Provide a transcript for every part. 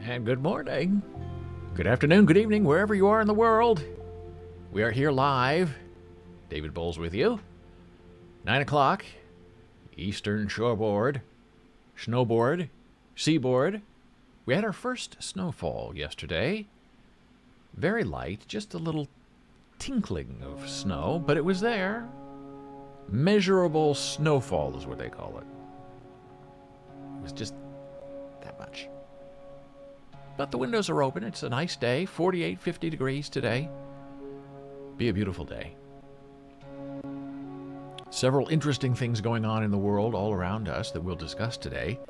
And good morning, good afternoon, good evening, wherever you are in the world. We are here live. David Boles with you. 9 o'clock, Eastern Shoreboard, Snowboard, Seaboard. We had our first snowfall yesterday. Very light, just a little tinkling of snow, but it was there. Measurable snowfall is what they call it. It was just that much. But the windows are open. It's a nice day. 48, 50 degrees today. Be a beautiful day. Several interesting things going on in the world all around us that we'll discuss today.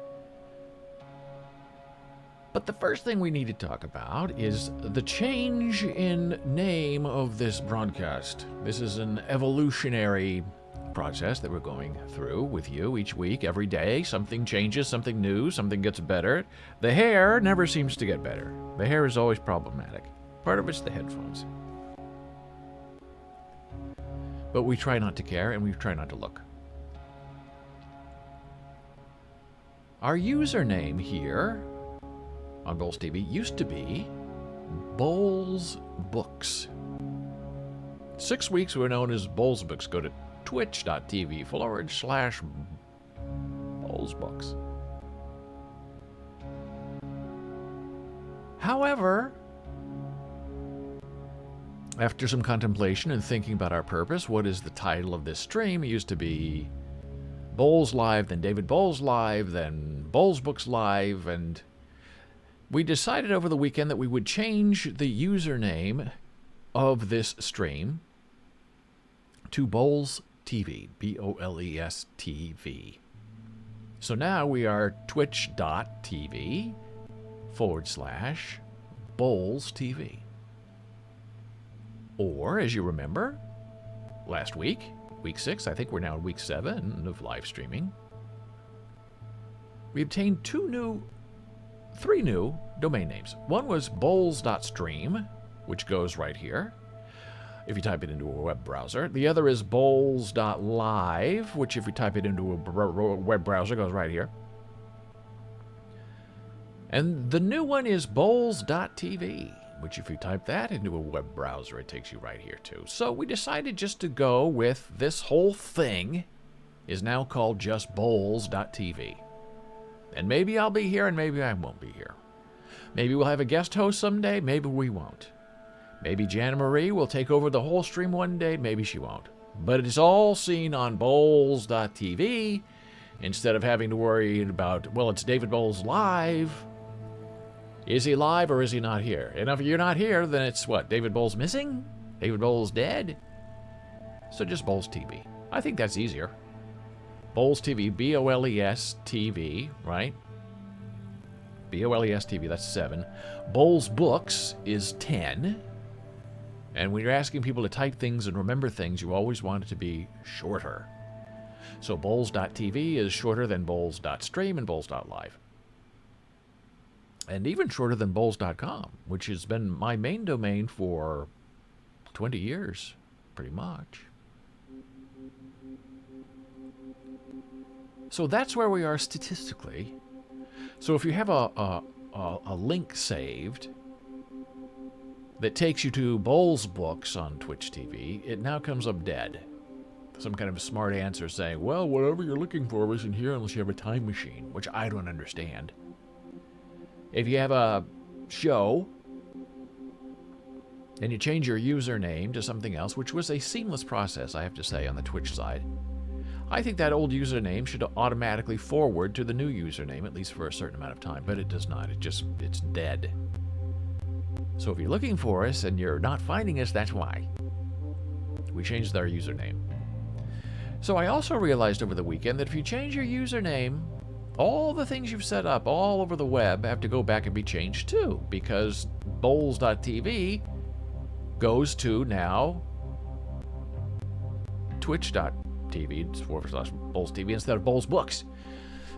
But the first thing we need to talk about is the change in name of this broadcast. This is an evolutionary process that we're going through with you each week, every day. Something changes, something new, something gets better. The hair never seems to get better. The hair is always problematic. Part of it's the headphones. But we try not to care, and we try not to look. Our username here on Boles TV used to be Boles Books. 6 weeks we were known as Boles Books. Go to twitch.tv/Boles Books. However, after some contemplation and thinking about our purpose, what is the title of this stream? It used to be Boles Live, then David Boles Live, then Boles Books Live, and we decided over the weekend that we would change the username of this stream to Boles TV, Boles TV. So now we are twitch.tv/Boles TV. Or, as you remember, last week, week 6, I think we're now in week 7 of live streaming, we obtained 3 new domain names. One was boles.stream, which goes right here. if you type it into a web browser. The other is Boles.live, which if you type it into a web browser goes right here. And the new one is Boles.tv, which if you type that into a web browser, it takes you right here too. So we decided just to go with this whole thing is now called just Boles.tv. And maybe I'll be here and maybe I won't be here. Maybe we'll have a guest host someday, maybe we won't. Maybe Jana Marie will take over the whole stream one day, maybe she won't. But it's all seen on Boles.tv instead of having to worry about, well, it's David Boles live. Is he live or is he not here? And if you're not here, then it's what? David Boles missing? David Boles dead? So just Boles TV. I think that's easier. Boles TV, Boles TV, right? Boles TV, that's 7. Boles Books is 10. And when you're asking people to type things and remember things, you always want it to be shorter. So Boles.tv is shorter than Boles.stream and Boles.live. And even shorter than Boles.com, which has been my main domain for 20 years, pretty much. So that's where we are statistically. So if you have a link saved that takes you to Boles Books on Twitch TV, it now comes up dead. Some kind of smart answer saying, well, whatever you're looking for isn't here unless you have a time machine, which I don't understand. If you have a show and you change your username to something else, which was a seamless process, I have to say, on the Twitch side, I think that old username should automatically forward to the new username, at least for a certain amount of time, but it does not. It's dead. So if you're looking for us and you're not finding us, that's why. We changed our username. So I also realized over the weekend that if you change your username, all the things you've set up all over the web have to go back and be changed too, because Boles.tv goes to now Twitch.tv/Boles TV instead of Boles Books.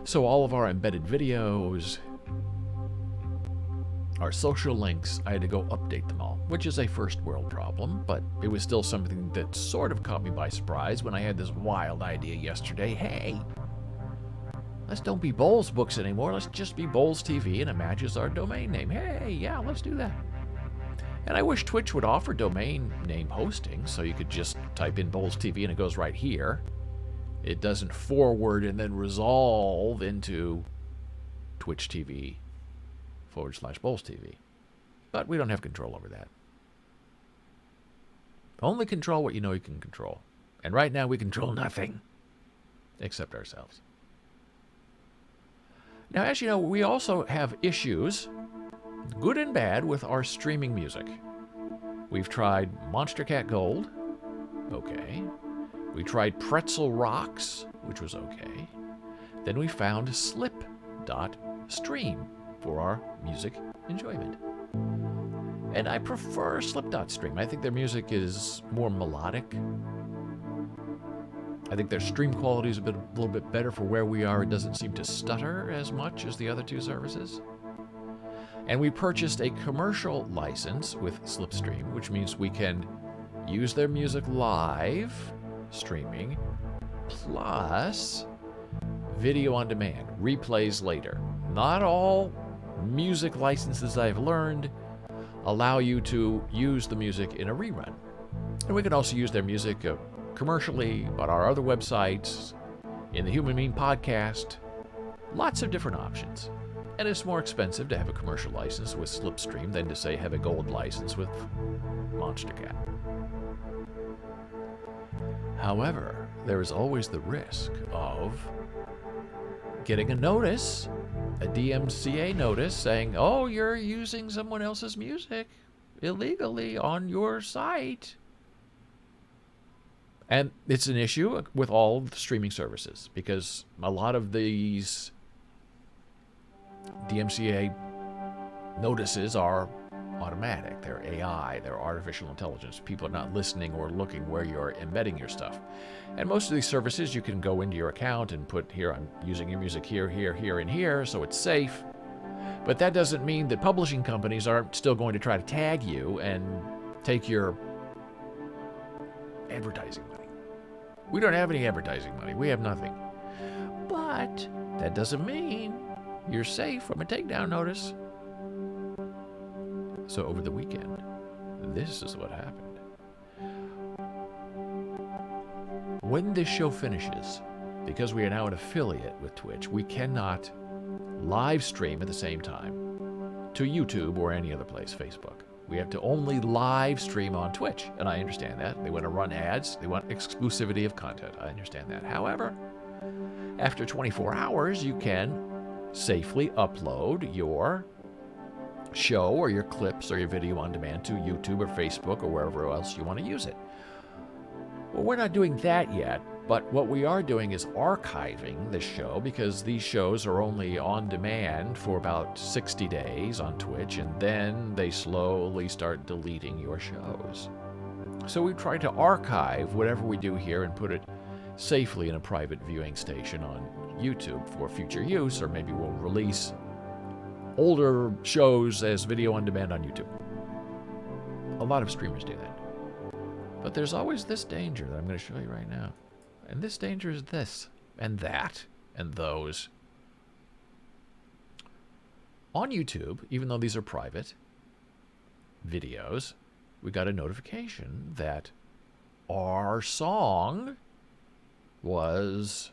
So all of our embedded videos, our social links, I had to go update them all, which is a first world problem, but it was still something that sort of caught me by surprise when I had this wild idea yesterday. Hey, let's don't be Boles Books anymore. Let's just be Boles TV, and it matches our domain name. Hey, yeah, let's do that. And I wish Twitch would offer domain name hosting, so you could just type in Boles TV and it goes right here. It doesn't forward and then resolve into Twitch TV /Boles TV. But we don't have control over that. Only control what you know you can control. And right now we control nothing except ourselves. Now, as you know, we also have issues, good and bad, with our streaming music. We've tried Monster Cat Gold. Okay. We tried Pretzel Rocks, which was okay. Then we found Slip.stream for our music enjoyment. And I prefer Slip.stream. I think their music is more melodic. I think their stream quality is a little bit better for where we are. It doesn't seem to stutter as much as the other two services. And we purchased a commercial license with Slipstream, which means we can use their music live streaming, plus video on demand, replays later. Not all music licenses, I've learned, allow you to use the music in a rerun. And we can also use their music commercially on our other websites, in the Human Mean podcast, lots of different options. And it's more expensive to have a commercial license with Slipstream than to, say, have a gold license with Monster Cat. However, there is always the risk of getting a notice, a DMCA notice saying, oh, you're using someone else's music illegally on your site. And it's an issue with all the streaming services because a lot of these DMCA notices are automatic. They're AI, they're artificial intelligence. People are not listening or looking where you're embedding your stuff. And most of these services, you can go into your account and put here, I'm using your music here, here, here, and here, so it's safe. But that doesn't mean that publishing companies aren't still going to try to tag you and take your advertising money. We don't have any advertising money. We have nothing. But that doesn't mean you're safe from a takedown notice. So over the weekend, this is what happened. When this show finishes, because we are now an affiliate with Twitch, we cannot live stream at the same time to YouTube or any other place, Facebook. We have to only live stream on Twitch, and I understand that. They want to run ads. They want exclusivity of content. I understand that. However, after 24 hours, you can safely upload your show or your clips or your video on demand to YouTube or Facebook or wherever else you want to use it. Well, we're not doing that yet, but what we are doing is archiving the show, because these shows are only on demand for about 60 days on Twitch, and then they slowly start deleting your shows. So we try to archive whatever we do here and put it safely in a private viewing station on YouTube for future use, or maybe we'll release older shows as video on demand on YouTube. A lot of streamers do that. But there's always this danger that I'm going to show you right now. And this danger is this, and that, and those. On YouTube, even though these are private videos, we got a notification that our song was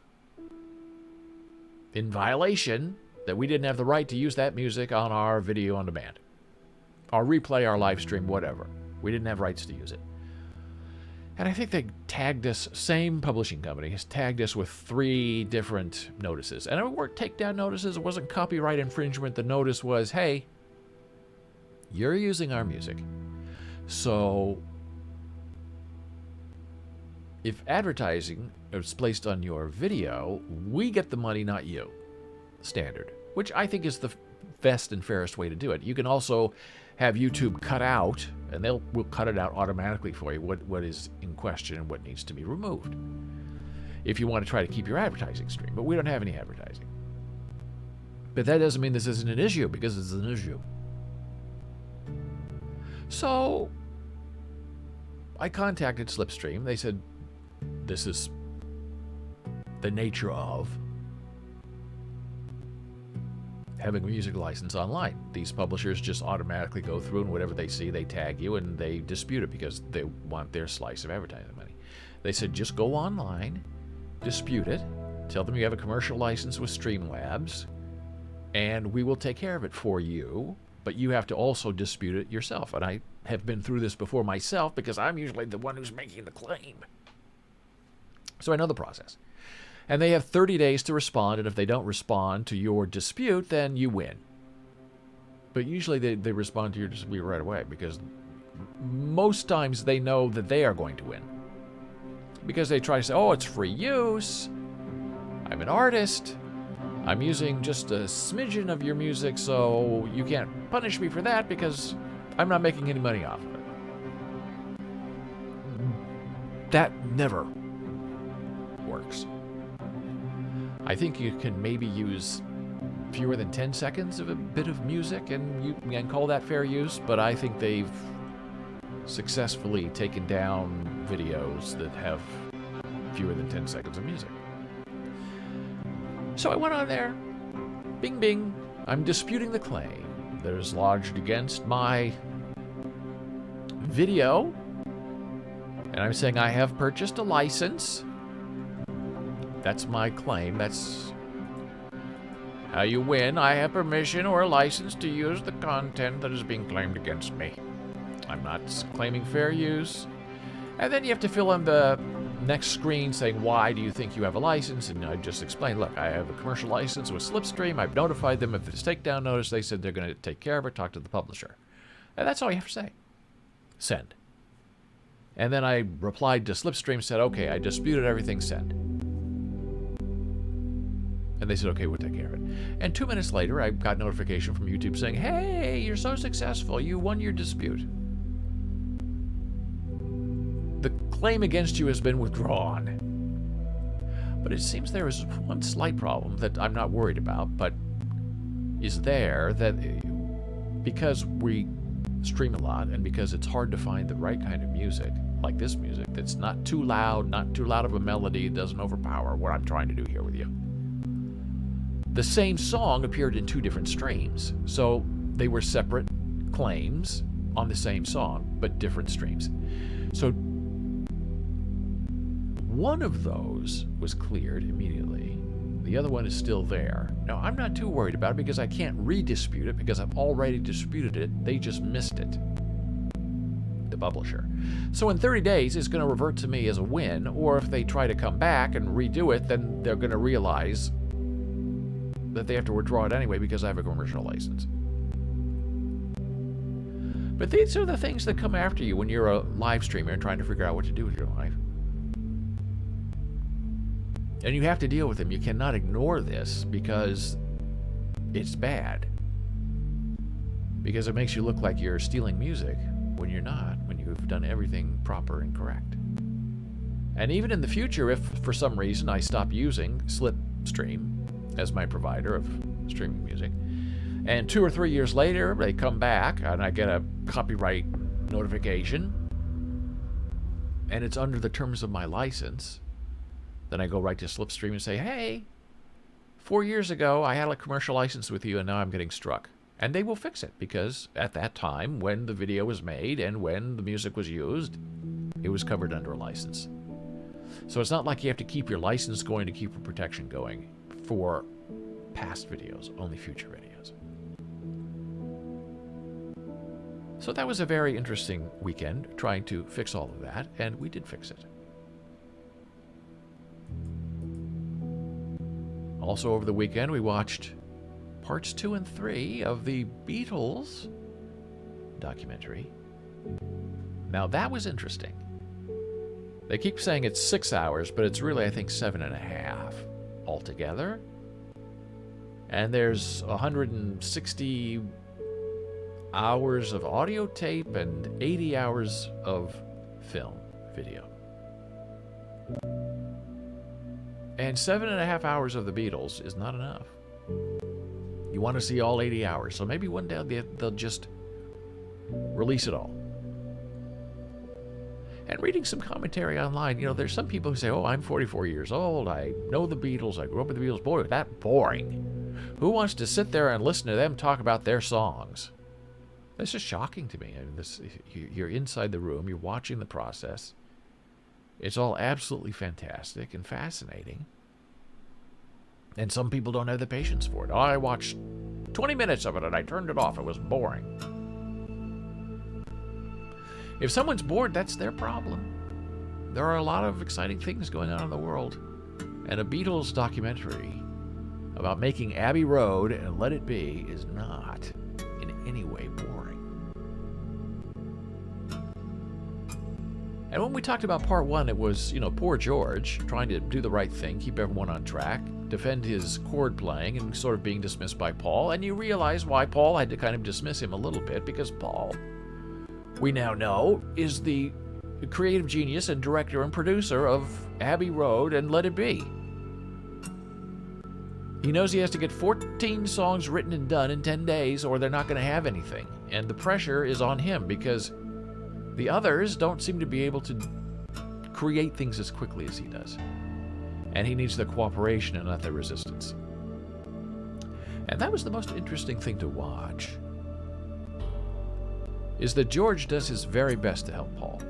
in violation, that we didn't have the right to use that music on our video on demand. Our replay, our live stream, whatever. We didn't have rights to use it. And I think they tagged us, same publishing company, has tagged us with 3 different notices. And it weren't takedown notices, it wasn't copyright infringement. The notice was, hey, you're using our music. So if advertising is placed on your video, we get the money, not you. Standard. Which I think is the best and fairest way to do it. You can also have YouTube cut out, and we'll cut it out automatically for you, what is in question and what needs to be removed, if you want to try to keep your advertising stream. But we don't have any advertising. But that doesn't mean this isn't an issue, because it's an issue. So I contacted Slipstream. They said, this is the nature of having a music license online. These publishers just automatically go through, and whatever they see, they tag you, and they dispute it because they want their slice of advertising money. They said, just go online, dispute it, tell them you have a commercial license with Streamlabs, and we will take care of it for you, but you have to also dispute it yourself. And I have been through this before myself, because I'm usually the one who's making the claim. So I know the process. And they have 30 days to respond, and if they don't respond to your dispute, then you win. But usually they respond to your dispute right away, because most times they know that they are going to win. Because they try to say, oh, it's free use, I'm an artist, I'm using just a smidgen of your music, so you can't punish me for that because I'm not making any money off of it. That never works. I think you can maybe use fewer than 10 seconds of a bit of music, and you can call that fair use, but I think they've successfully taken down videos that have fewer than 10 seconds of music. So I went on there, bing bing, I'm disputing the claim that is lodged against my video, and I'm saying I have purchased a license. That's my claim. That's how you win. I have permission or a license to use the content that is being claimed against me. I'm not claiming fair use. And then you have to fill in the next screen saying, why do you think you have a license? And I just explained, look, I have a commercial license with Slipstream. I've notified them if it's takedown notice. They said they're going to take care of it, talk to the publisher. And that's all you have to say. Send. And then I replied to Slipstream, said, okay, I disputed everything, send. And they said, okay, we'll take care of it. And 2 minutes later, I got notification from YouTube saying, hey, you're so successful. You won your dispute. The claim against you has been withdrawn. But it seems there is one slight problem that I'm not worried about, but is there, that because we stream a lot and because it's hard to find the right kind of music like this music, that's not too loud of a melody, it doesn't overpower what I'm trying to do here with you. The same song appeared in 2 different streams, so they were separate claims on the same song, but different streams. So one of those was cleared immediately. The other one is still there. Now, I'm not too worried about it because I can't redispute it because I've already disputed it. They just missed it, the publisher. So in 30 days, it's going to revert to me as a win, or if they try to come back and redo it, then they're going to realize that they have to withdraw it anyway because I have a commercial license. But these are the things that come after you when you're a live streamer and trying to figure out what to do with your life. And you have to deal with them. You cannot ignore this because it's bad. Because it makes you look like you're stealing music when you're not, when you've done everything proper and correct. And even in the future, if for some reason I stop using Slipstream as my provider of streaming music, and 2 or 3 years later they come back and I get a copyright notification and it's under the terms of my license, then I go right to Slipstream and say, hey, 4 years ago I had a commercial license with you and now I'm getting struck. And they will fix it because at that time when the video was made and when the music was used, it was covered under a license. So it's not like you have to keep your license going to keep your protection going for past videos, only future videos. So that was a very interesting weekend trying to fix all of that, and we did fix it. Also over the weekend, we watched parts 2 and 3 of the Beatles documentary. Now that was interesting. They keep saying it's 6 hours, but it's really, I think, 7.5 altogether. And there's 160 hours of audio tape and 80 hours of film, video. And 7.5 hours of the Beatles is not enough. You want to see all 80 hours, so maybe one day they'll just release it all. And reading some commentary online, you know, there's some people who say, oh, I'm 44 years old, I know the Beatles, I grew up with the Beatles. Boy, that boring. Who wants to sit there and listen to them talk about their songs? This is shocking to me. I mean, you're inside the room, you're watching the process. It's all absolutely fantastic and fascinating. And some people don't have the patience for it. Oh, I watched 20 minutes of it and I turned it off. It was boring. If someone's bored, that's their problem. There are a lot of exciting things going on in the world. And a Beatles documentary about making Abbey Road and Let It Be is not in any way boring. And when we talked about part 1, it was, poor George trying to do the right thing, keep everyone on track, defend his chord playing, and sort of being dismissed by Paul. And you realize why Paul had to kind of dismiss him a little bit, because Paul, we now know, is the creative genius and director and producer of Abbey Road and Let It Be. He knows he has to get 14 songs written and done in 10 days or they're not going to have anything. And the pressure is on him because the others don't seem to be able to create things as quickly as he does. And he needs the cooperation and not the resistance. And that was the most interesting thing to watch, is that George does his very best to help Paul.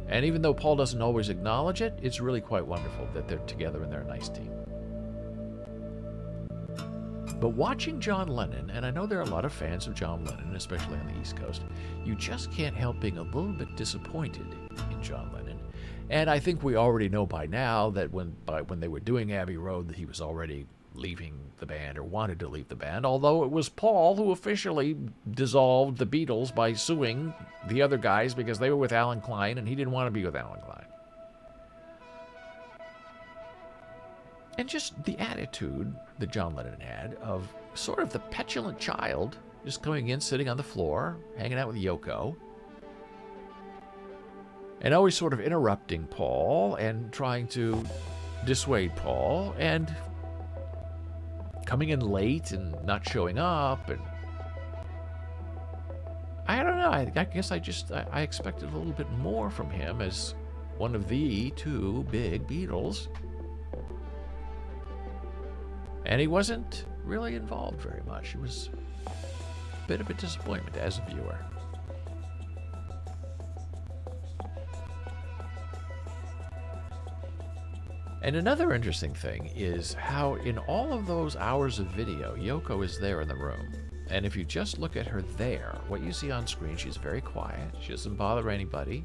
And even though Paul doesn't always acknowledge it, it's really quite wonderful that they're together and they're a nice team. But watching John Lennon, and I know there are a lot of fans of John Lennon, especially on the East Coast, you just can't help being a little bit disappointed in John Lennon. And I think we already know by now that when they were doing Abbey Road that he was already leaving the band or wanted to leave the band, although it was Paul who officially dissolved the Beatles by suing the other guys because they were with Alan Klein and he didn't want to be with Alan Klein. And just the attitude that John Lennon had of sort of the petulant child just coming in, sitting on the floor, hanging out with Yoko, and always sort of interrupting Paul and trying to dissuade Paul and coming in late and not showing up. And I don't know. I guess I expected a little bit more from him as one of the two big Beatles. And he wasn't really involved very much. It was a bit of a disappointment as a viewer. And another interesting thing is how in all of those hours of video, Yoko is there in the room. And if you just look at her there, what you see on screen, she's very quiet. She doesn't bother anybody.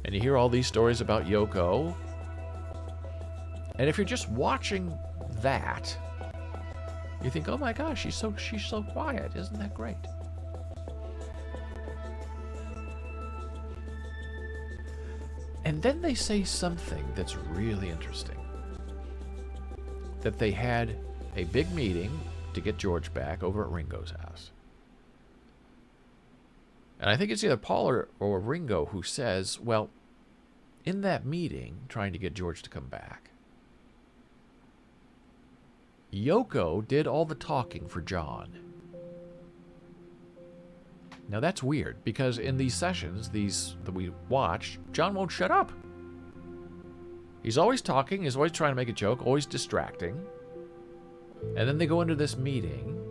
And you hear all these stories about Yoko. And if you're just watching that, you think, oh my gosh, she's so quiet. Isn't that great? And then they say something that's really interesting. That they had a big meeting to get George back over at Ringo's house. And I think it's either Paul or Ringo who says, well, in that meeting, trying to get George to come back, Yoko did all the talking for John. Now that's weird, because in these sessions, these that we watched, John won't shut up. He's always talking, he's always trying to make a joke, always distracting. And then they go into this meeting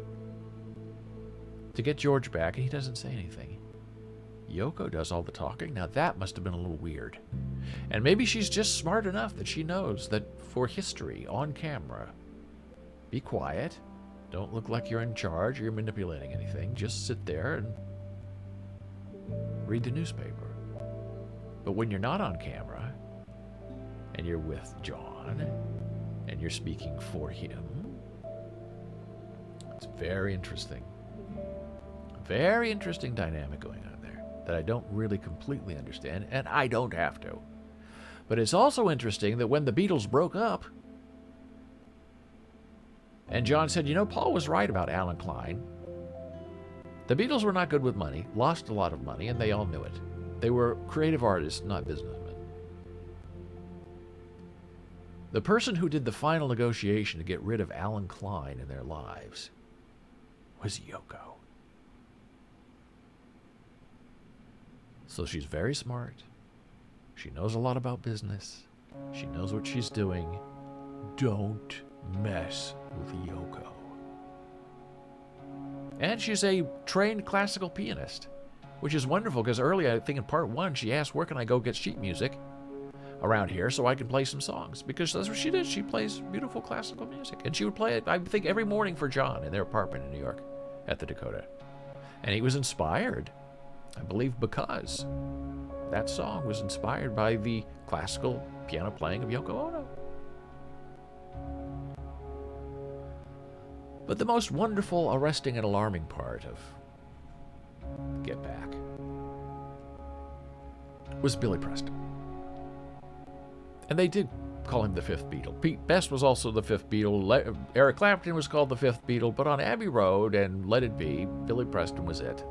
to get George back, and he doesn't say anything. Yoko does all the talking. Now that must have been a little weird. And maybe she's just smart enough that she knows that for history, on camera, be quiet. Don't look like you're in charge or you're manipulating anything. Just sit there and read the newspaper. But when you're not on camera, and you're with John, and you're speaking for him, it's very interesting. Very interesting dynamic going on there that I don't really completely understand, and I don't have to. But it's also interesting that when the Beatles broke up, and John said, you know, Paul was right about Alan Klein. The Beatles were not good with money, lost a lot of money, and they all knew it. They were creative artists, not businessmen. The person who did the final negotiation to get rid of Alan Klein in their lives was Yoko. So she's very smart. She knows a lot about business. She knows what she's doing. Don't mess with Yoko. And she's a trained classical pianist, which is wonderful because early, I think in part one, she asked, where can I go get sheet music around here so I can play some songs? Because that's what she did. She plays beautiful classical music. And she would play it, I think, every morning for John in their apartment in New York at the Dakota. And he was inspired, I believe, because that song was inspired by the classical piano playing of Yoko Ono. But the most wonderful, arresting, and alarming part of Get Back was Billy Preston. And they did call him the fifth Beatle. Pete Best was also the fifth Beatle. Eric Clapton was called the fifth Beatle. But on Abbey Road and Let It Be, Billy Preston was it.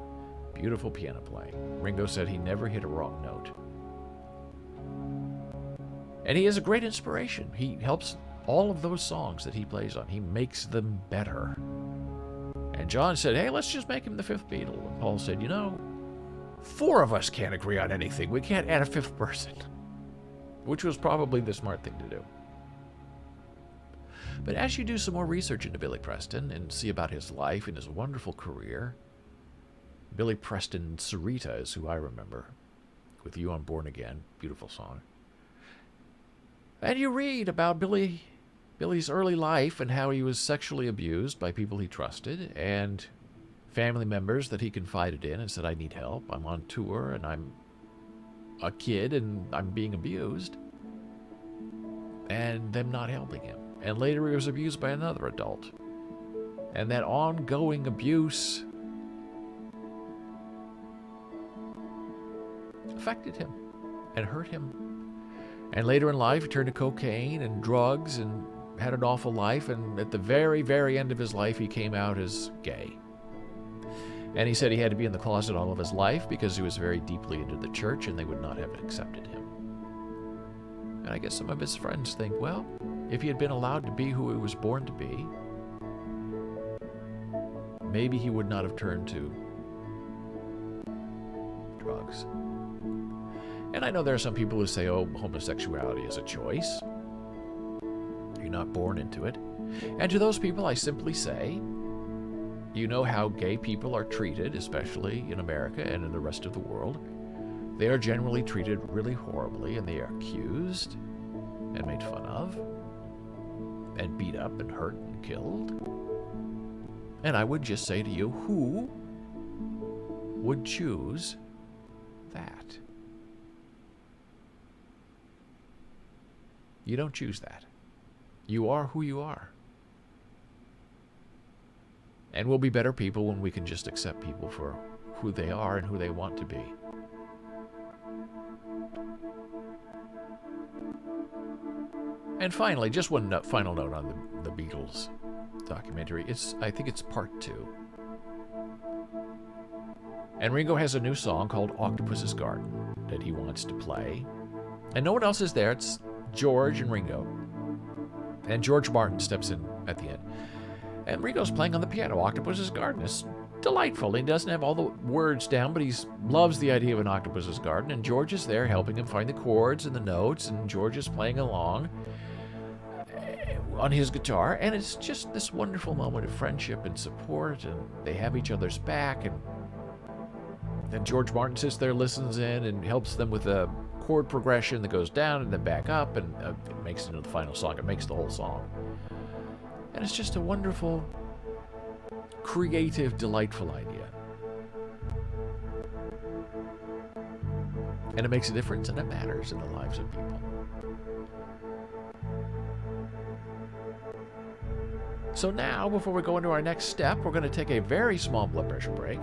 Beautiful piano playing. Ringo said he never hit a wrong note. And he is a great inspiration. He helps all of those songs that he plays on. He makes them better. And John said, hey, let's just make him the fifth Beatle. And Paul said, you know, 4 of us can't agree on anything. We can't add a 5th person. Which was probably the smart thing to do. But as you do some more research into Billy Preston and see about his life and his wonderful career, Billy Preston Sarita is who I remember. With You I'm Born Again, beautiful song. And you read about Billy's early life and how he was sexually abused by people he trusted and family members that he confided in and said, I need help. I'm on tour and I'm a kid and I'm being abused. And them not helping him. And later he was abused by another adult. And that ongoing abuse affected him and hurt him. And later in life, he turned to cocaine and drugs and had an awful life. And at the very, very end of his life, he came out as gay. And he said he had to be in the closet all of his life because he was very deeply into the church and they would not have accepted him. And I guess some of his friends think, well, if he had been allowed to be who he was born to be, maybe he would not have turned to drugs. And I know there are some people who say, oh, homosexuality is a choice. You're not born into it. And to those people, I simply say, you know how gay people are treated, especially in America and in the rest of the world. They are generally treated really horribly, and they are accused and made fun of and beat up and hurt and killed. And I would just say to you, who would choose that? You don't choose that. You are who you are. And we'll be better people when we can just accept people for who they are and who they want to be. And finally, just one final note on the Beatles documentary. I think it's part 2. And Ringo has a new song called Octopus's Garden that he wants to play. And no one else is there. It's George and Ringo. And George Martin steps in at the end. And Ringo's playing on the piano. Octopus's Garden is delightful. He doesn't have all the words down, but he loves the idea of an octopus's garden. And George is there helping him find the chords and the notes. And George is playing along on his guitar. And it's just this wonderful moment of friendship and support. And they have each other's back. And then George Martin sits there, listens in, and helps them with a chord progression that goes down and then back up, and it makes it into the final song. It makes the whole song. And it's just a wonderful, creative, delightful idea. And it makes a difference, and it matters in the lives of people. So now, before we go into our next step, we're going to take a very small blood pressure break.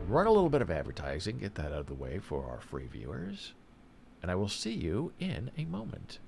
Run a little bit of advertising, get that out of the way for our free viewers, and I will see you in a moment.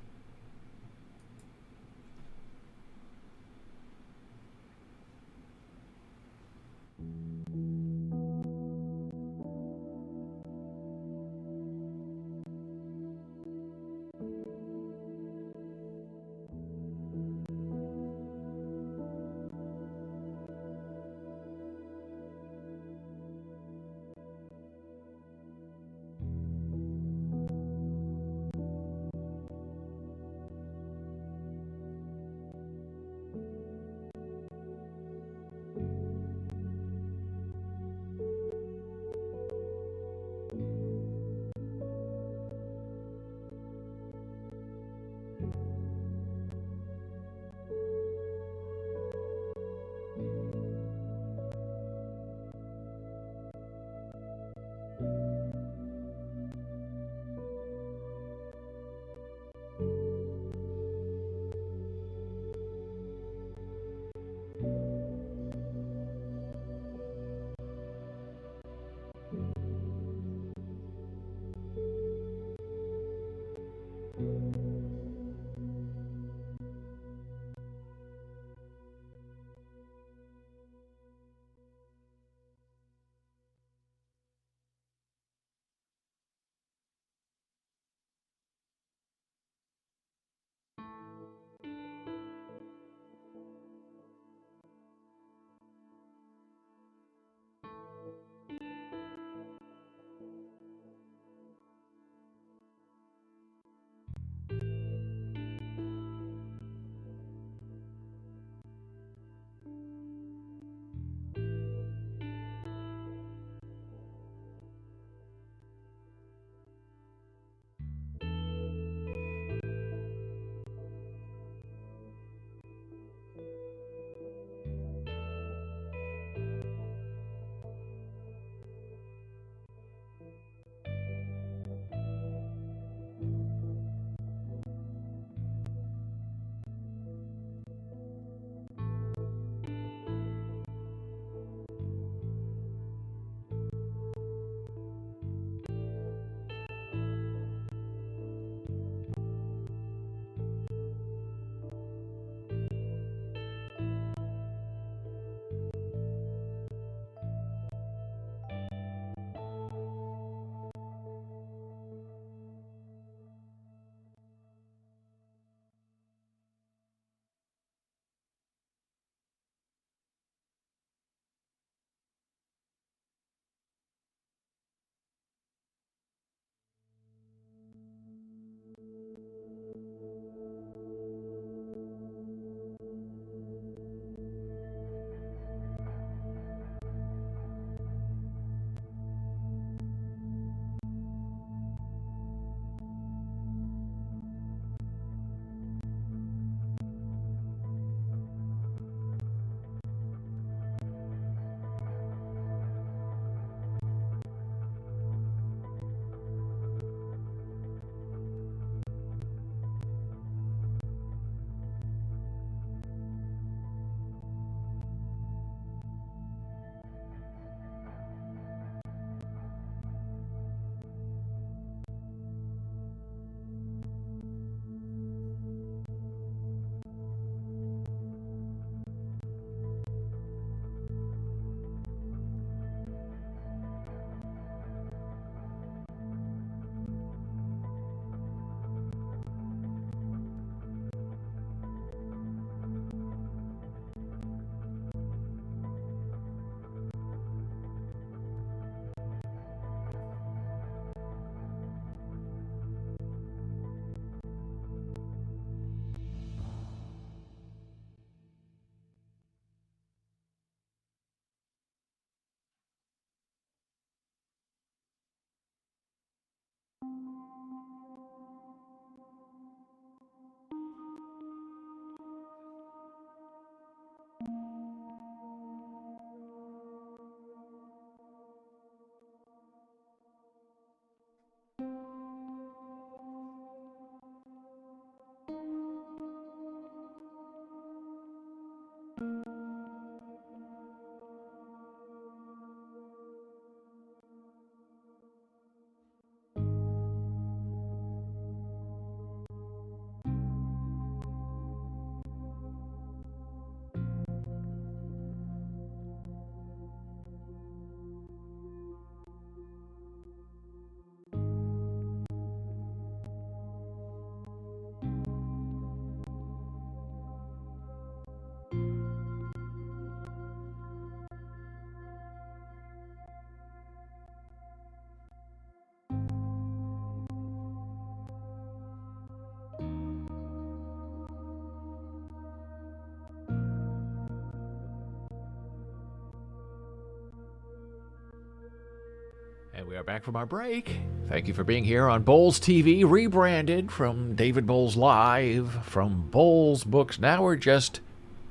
We are back from our break. Thank you for being here on Boles TV, rebranded from David Boles Live, from Boles Books. Now we're just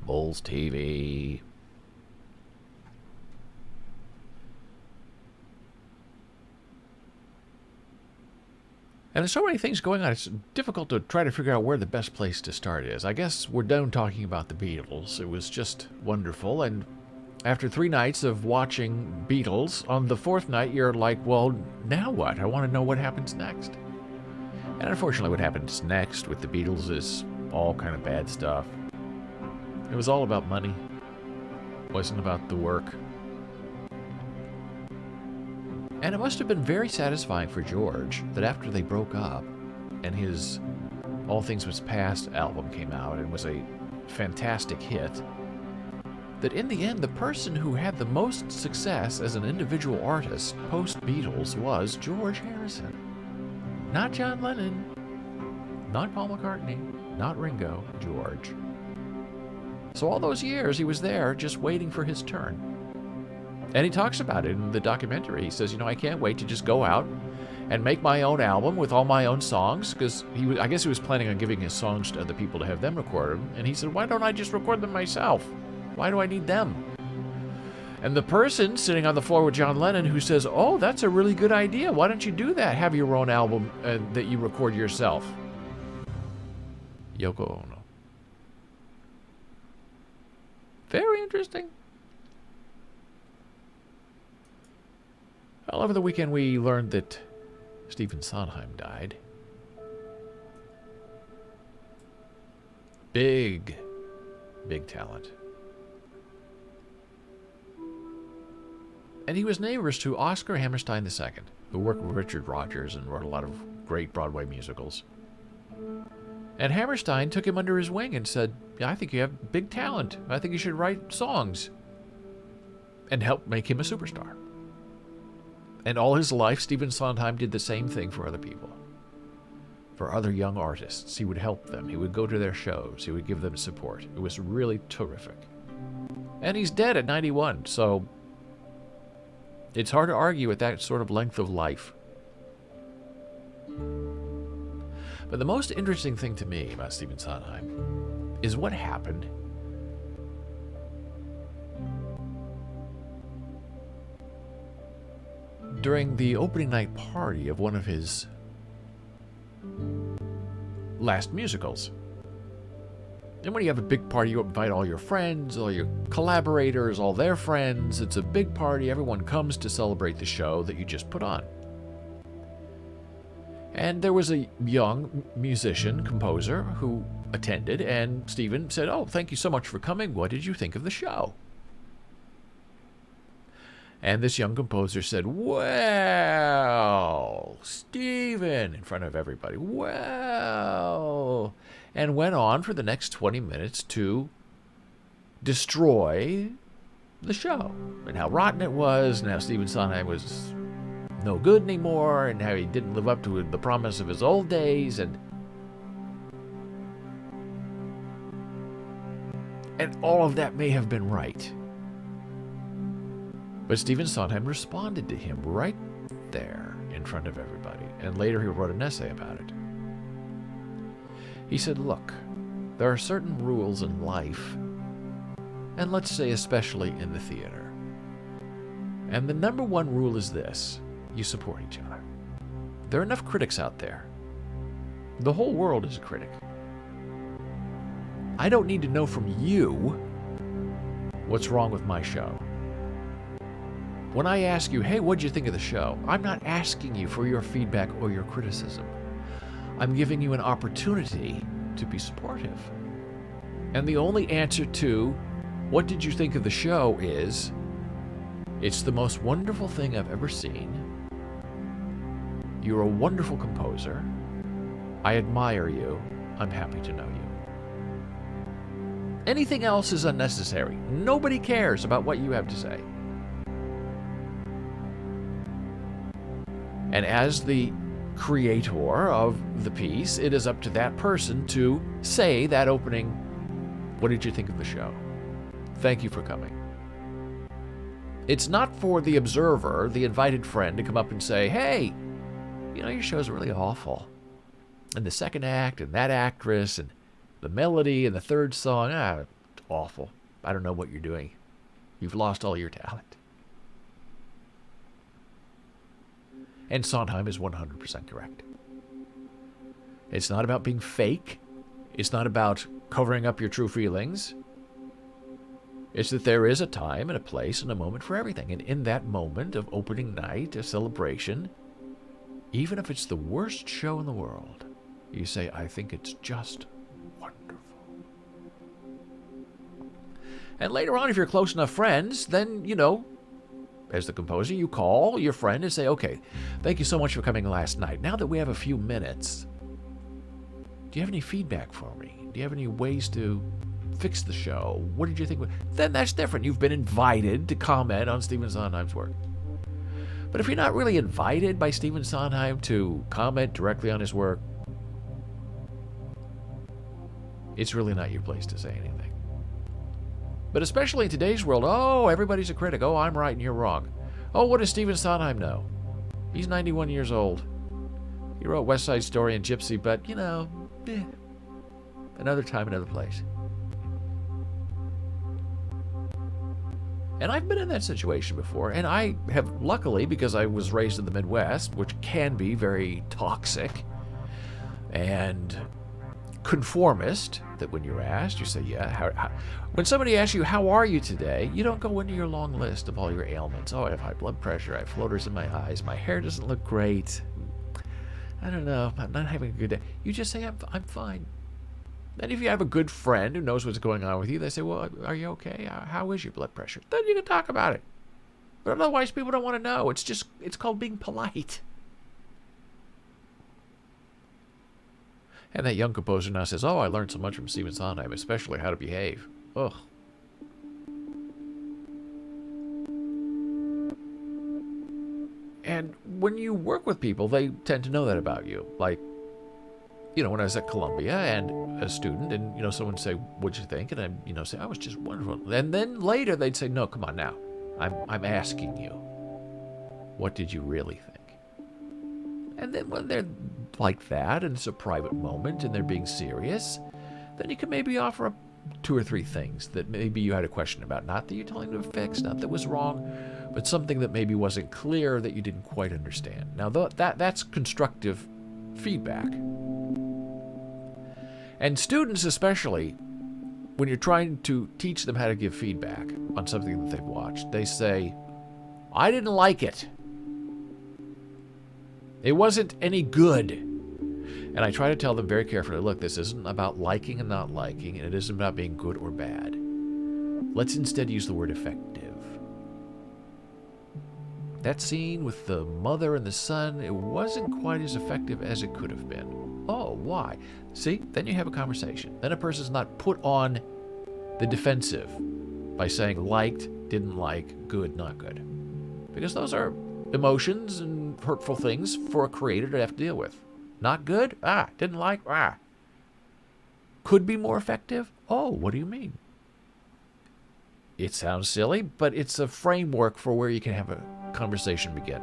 Boles TV. And there's so many things going on, it's difficult to try to figure out where the best place to start is. I guess we're done talking about the Beatles. It was just wonderful, and after 3 nights of watching Beatles, on the 4th night you're like, well, now what? I want to know what happens next. And unfortunately what happens next with the Beatles is all kind of bad stuff. It was all about money. It wasn't about the work. And it must have been very satisfying for George that after they broke up and his All Things Must Pass album came out and was a fantastic hit, that in the end the person who had the most success as an individual artist post-Beatles was George Harrison. Not John Lennon, not Paul McCartney, not Ringo, George. So all those years he was there just waiting for his turn. And he talks about it in the documentary. He says, I can't wait to just go out and make my own album with all my own songs, because I guess he was planning on giving his songs to other people to have them record them. And he said, why don't I just record them myself? Why do I need them? And the person sitting on the floor with John Lennon who says, oh, that's a really good idea. Why don't you do that? Have your own album that you record yourself. Yoko Ono. Very interesting. Well, over the weekend we learned that Stephen Sondheim died. Big talent. And he was neighbors to Oscar Hammerstein II, who worked with Richard Rodgers and wrote a lot of great Broadway musicals. And Hammerstein took him under his wing and said, I think you have big talent. I think you should write songs. And help make him a superstar. And all his life, Stephen Sondheim did the same thing for other people. For other young artists, he would help them. He would go to their shows. He would give them support. It was really terrific. And he's dead at 91, so it's hard to argue with that sort of length of life. But the most interesting thing to me about Stephen Sondheim is what happened during the opening night party of one of his last musicals. And when you have a big party, you invite all your friends, all your collaborators, all their friends. It's a big party. Everyone comes to celebrate the show that you just put on. And there was a young musician, composer, who attended, and Stephen said, oh, thank you so much for coming. What did you think of the show? And this young composer said, well, Stephen, in front of everybody, well, and went on for the next 20 minutes to destroy the show, and how rotten it was, and how Stephen Sondheim was no good anymore, and how he didn't live up to the promise of his old days, and all of that may have been right. But Stephen Sondheim responded to him right there in front of everybody, and later he wrote an essay about it. He said, look, there are certain rules in life, and let's say especially in the theater. And the number one rule is this: you support each other. There are enough critics out there. The whole world is a critic. I don't need to know from you what's wrong with my show. When I ask you, hey, what'd you think of the show? I'm not asking you for your feedback or your criticism. I'm giving you an opportunity to be supportive. And the only answer to, what did you think of the show, is, it's the most wonderful thing I've ever seen. You're a wonderful composer. I admire you. I'm happy to know you. Anything else is unnecessary. Nobody cares about what you have to say. And as the creator of the piece, it is up to that person to say that opening, what did you think of the show? Thank you for coming. It's not for the observer, the invited friend, to come up and say, hey, your show's really awful. And the second act, and that actress, and the melody, and the third song, it's awful. I don't know what you're doing. You've lost all your talent. And Sondheim is 100% correct. It's not about being fake. It's not about covering up your true feelings. It's that there is a time and a place and a moment for everything. And in that moment of opening night, a celebration, even if it's the worst show in the world, you say, I think it's just wonderful. And later on, if you're close enough friends, then, as the composer, you call your friend and say, okay, thank you so much for coming last night. Now that we have a few minutes, do you have any feedback for me? Do you have any ways to fix the show? What did you think? Then that's different. You've been invited to comment on Stephen Sondheim's work. But if you're not really invited by Stephen Sondheim to comment directly on his work, it's really not your place to say anything. But especially in today's world, everybody's a critic. I'm right and you're wrong. What does Stephen Sondheim know? He's 91 years old. He wrote West Side Story and Gypsy, but, another time, another place. And I've been in that situation before, and I have, luckily, because I was raised in the Midwest, which can be very toxic and conformist, that when you're asked, you say, yeah. When somebody asks you, how are you today? You don't go into your long list of all your ailments. I have high blood pressure, I have floaters in my eyes, my hair doesn't look great, I don't know, I'm not having a good day. You just say, I'm fine. And if you have a good friend who knows what's going on with you, they say, well, are you okay? How is your blood pressure? Then you can talk about it. But otherwise, people don't want to know. It's called being polite. And that young composer now says, I learned so much from Stephen Sondheim, especially how to behave. Ugh. And when you work with people, they tend to know that about you. Like, when I was at Columbia and a student, and, someone would say, what'd you think? And I'd, say, I was just wonderful. And then later they'd say, no, come on now. I'm asking you, what did you really think? And then when they're like that, and it's a private moment, and they're being serious, then you can maybe offer up 2 or 3 things that maybe you had a question about. Not that you're telling them to fix, not that was wrong, but something that maybe wasn't clear that you didn't quite understand. Now, that's constructive feedback. And students especially, when you're trying to teach them how to give feedback on something that they've watched, they say, I didn't like it. It wasn't any good. And I try to tell them very carefully, look, this isn't about liking and not liking, and it isn't about being good or bad. Let's instead use the word effective. That scene with the mother and the son, it wasn't quite as effective as it could have been. Oh, why? See, then you have a conversation. Then a person's not put on the defensive by saying liked, didn't like, good, not good. Because those are emotions and hurtful things for a creator to have to deal with. Not good? Didn't like? Could be more effective? Oh, what do you mean? It sounds silly, but it's a framework for where you can have a conversation begin.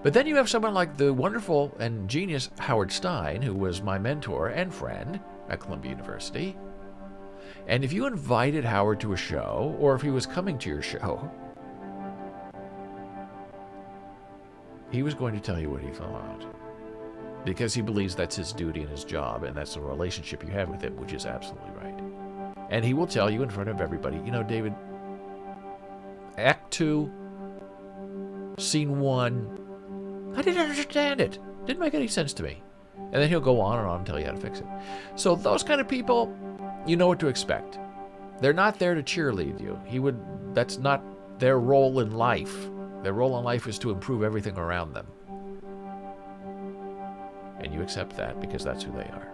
But then you have someone like the wonderful and genius Howard Stein, who was my mentor and friend at Columbia University. And if you invited Howard to a show, or if he was coming to your show, he was going to tell you what he thought. Because he believes that's his duty and his job, and that's the relationship you have with him, which is absolutely right. And he will tell you in front of everybody, David, Act 2, Scene 1, I didn't understand it. Didn't make any sense to me. And then he'll go on and on and tell you how to fix it. So those kind of people, you know what to expect. They're not there to cheerlead you. That's not their role in life. Their role in life is to improve everything around them. And you accept that because that's who they are.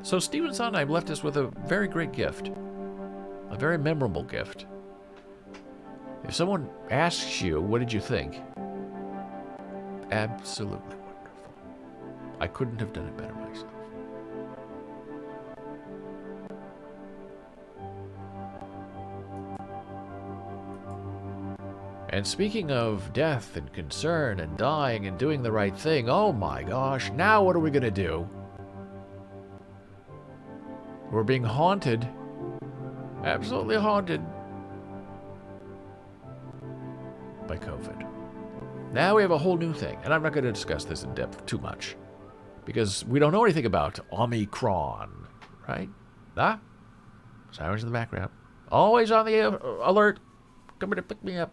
So Stephen Sondheim left us with a very great gift. A very memorable gift. If someone asks you, what did you think? Absolutely wonderful. I couldn't have done it better myself. And speaking of death and concern and dying and doing the right thing, oh my gosh, now what are we going to do? We're being haunted, absolutely haunted, by COVID. Now we have a whole new thing, and I'm not going to discuss this in depth too much, because we don't know anything about Omicron, right? Sirens in the background. Always on the alert. Coming to pick me up.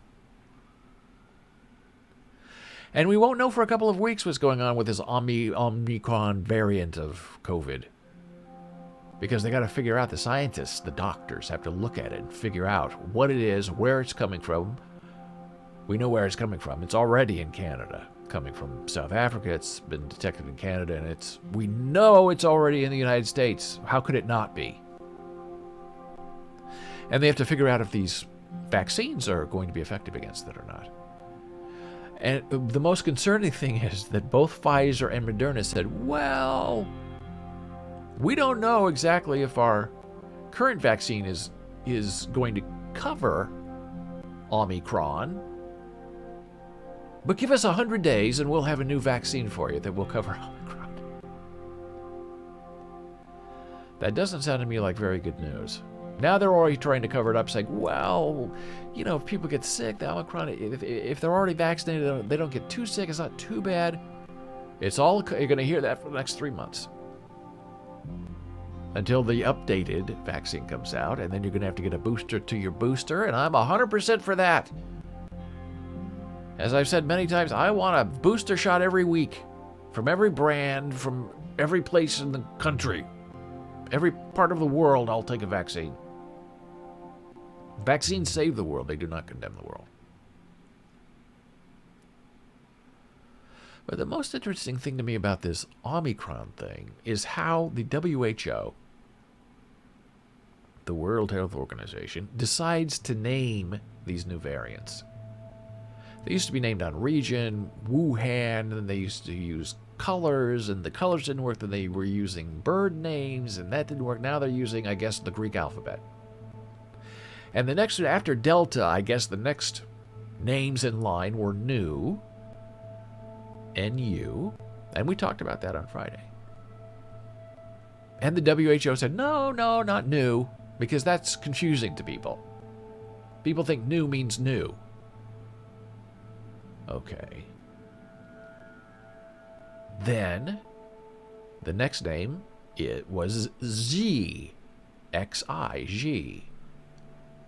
And we won't know for a couple of weeks what's going on with this Omicron variant of COVID. Because they got to figure out, the scientists, the doctors, have to look at it and figure out what it is, where it's coming from. We know where it's coming from. It's already in Canada. Coming from South Africa, it's been detected in Canada, and we know it's already in the United States. How could it not be? And they have to figure out if these vaccines are going to be effective against it or not. And the most concerning thing is that both Pfizer and Moderna said, well, we don't know exactly if our current vaccine is going to cover Omicron, but give us 100 days and we'll have a new vaccine for you that will cover Omicron. That doesn't sound to me like very good news. Now they're already trying to cover it up, saying, well, if people get sick, the Omicron, if they're already vaccinated, they don't get too sick, it's not too bad. You're going to hear that for the next 3 months. Until the updated vaccine comes out, and then you're going to have to get a booster to your booster, and I'm 100% for that. As I've said many times, I want a booster shot every week, from every brand, from every place in the country. Every part of the world, I'll take a vaccine. Vaccines save the world. They do not condemn the world. But the most interesting thing to me about this Omicron thing is how the WHO, the World Health Organization, decides to name these new variants. They used to be named on region, Wuhan, and they used to use colors, and the colors didn't work, then they were using bird names, and that didn't work. Now they're using, I guess, the Greek alphabet. And the next, after Delta, I guess the next names in line were Nu, NU, and we talked about that on Friday. And the WHO said, no, not new, because that's confusing to people. People think new means new. Okay. Then, the next name, it was Z. X-I, G.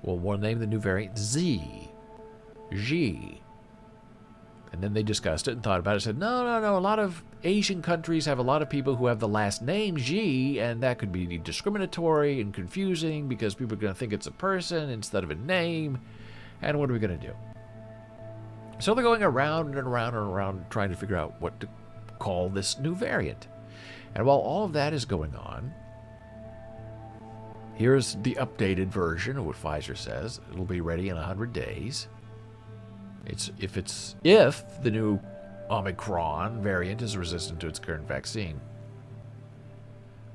Well, we'll name the new variant Z. G. And then they discussed it and thought about it and said, no, a lot of Asian countries have a lot of people who have the last name G, and that could be discriminatory and confusing because people are going to think it's a person instead of a name. And what are we going to do? So they're going around and around and around trying to figure out what to call this new variant. And while all of that is going on, here's the updated version of what Pfizer says. It'll be ready in 100 days. If the new Omicron variant is resistant to its current vaccine.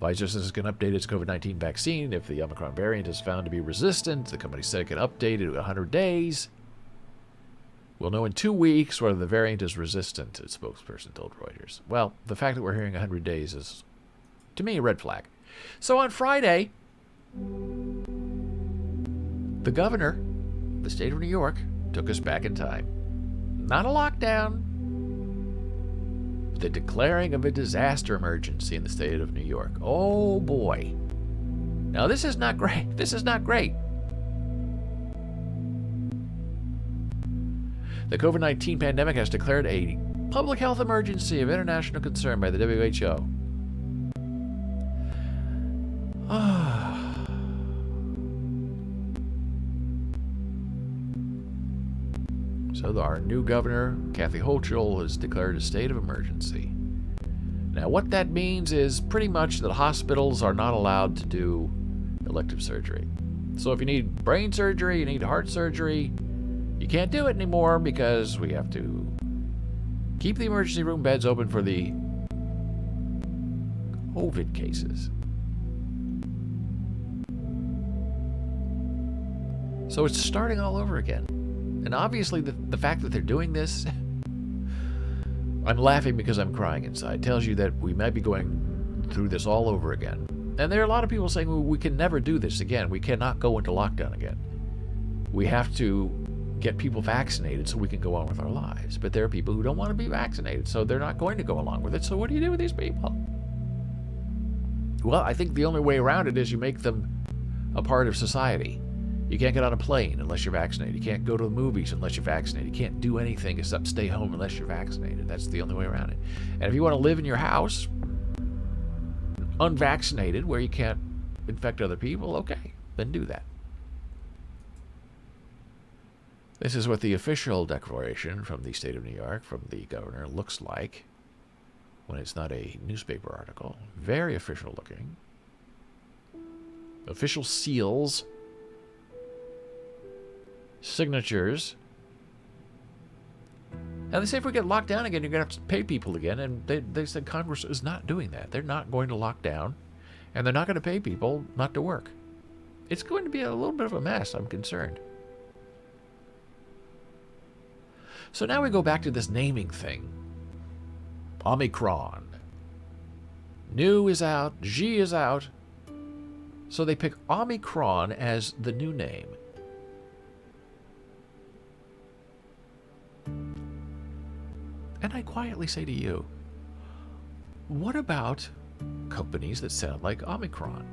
Pfizer says it's going to update its COVID-19 vaccine. If the Omicron variant is found to be resistant, the company said it can update it in 100 days. We'll know in 2 weeks whether the variant is resistant, its spokesperson told Reuters. Well, the fact that we're hearing 100 days is, to me, a red flag. So on Friday, the governor of the state of New York took us back in time. Not a lockdown, but the declaring of a disaster emergency in the state of New York. Oh boy. Now this is not great. This is not great. The COVID-19 pandemic has declared a public health emergency of international concern by the WHO. So our new governor, Kathy Hochul, has declared a state of emergency. Now what that means is pretty much that hospitals are not allowed to do elective surgery. So if you need brain surgery, you need heart surgery, you can't do it anymore because we have to keep the emergency room beds open for the COVID cases. So it's starting all over again. And obviously the fact that they're doing this, I'm laughing because I'm crying inside, tells you that we might be going through this all over again. And there are a lot of people saying, well, we can never do this again. We cannot go into lockdown again. We have to get people vaccinated so we can go on with our lives. But there are people who don't want to be vaccinated, so they're not going to go along with it. So what do you do with these people? Well, I think the only way around it is you make them a part of society. You can't get on a plane unless you're vaccinated. You can't go to the movies unless you're vaccinated. You can't do anything except stay home unless you're vaccinated. That's the only way around it. And if you want to live in your house, unvaccinated, where you can't infect other people, okay, then do that. This is what the official declaration from the state of New York, from the governor, looks like when it's not a newspaper article. Very official looking. Official seals. Signatures. And they say if we get locked down again, you're going to have to pay people again. And they said Congress is not doing that. They're not going to lock down. And they're not going to pay people not to work. It's going to be a little bit of a mess, I'm concerned. So now we go back to this naming thing. Omicron. New is out. G is out. So they pick Omicron as the new name. And I quietly say to you, what about companies that sound like Omicron?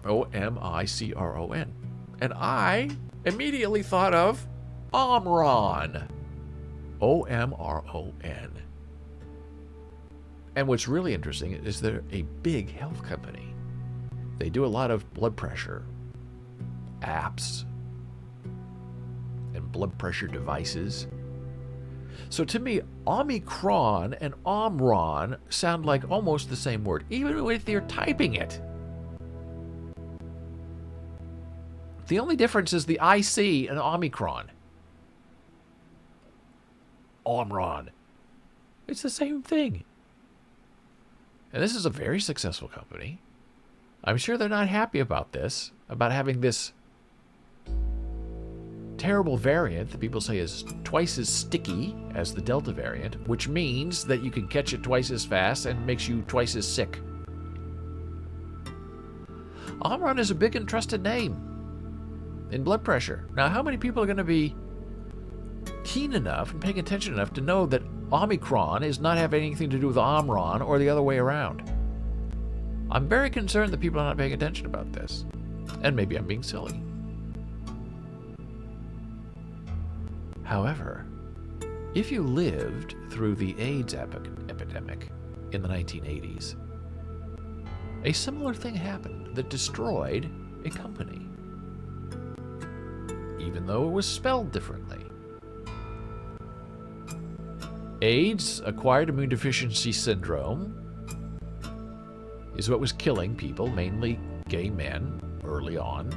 Omicron. And I immediately thought of Omron. Omron. And what's really interesting is they're a big health company. They do a lot of blood pressure apps and blood pressure devices. So to me, Omicron and Omron sound like almost the same word, even if you're typing it. The only difference is the IC and Omicron. Omron. It's the same thing. And this is a very successful company. I'm sure they're not happy about this, about having this terrible variant that people say is twice as sticky as the Delta variant, which means that you can catch it twice as fast and makes you twice as sick. Omron is a big and trusted name in blood pressure. Now, how many people are going to be keen enough and paying attention enough to know that Omicron is not having anything to do with Omron or the other way around? I'm very concerned that people are not paying attention about this. And maybe I'm being silly. However, if you lived through the AIDS epidemic in the 1980s, a similar thing happened that destroyed a company, even though it was spelled differently. AIDS, acquired immune deficiency syndrome, is what was killing people, mainly gay men, early on.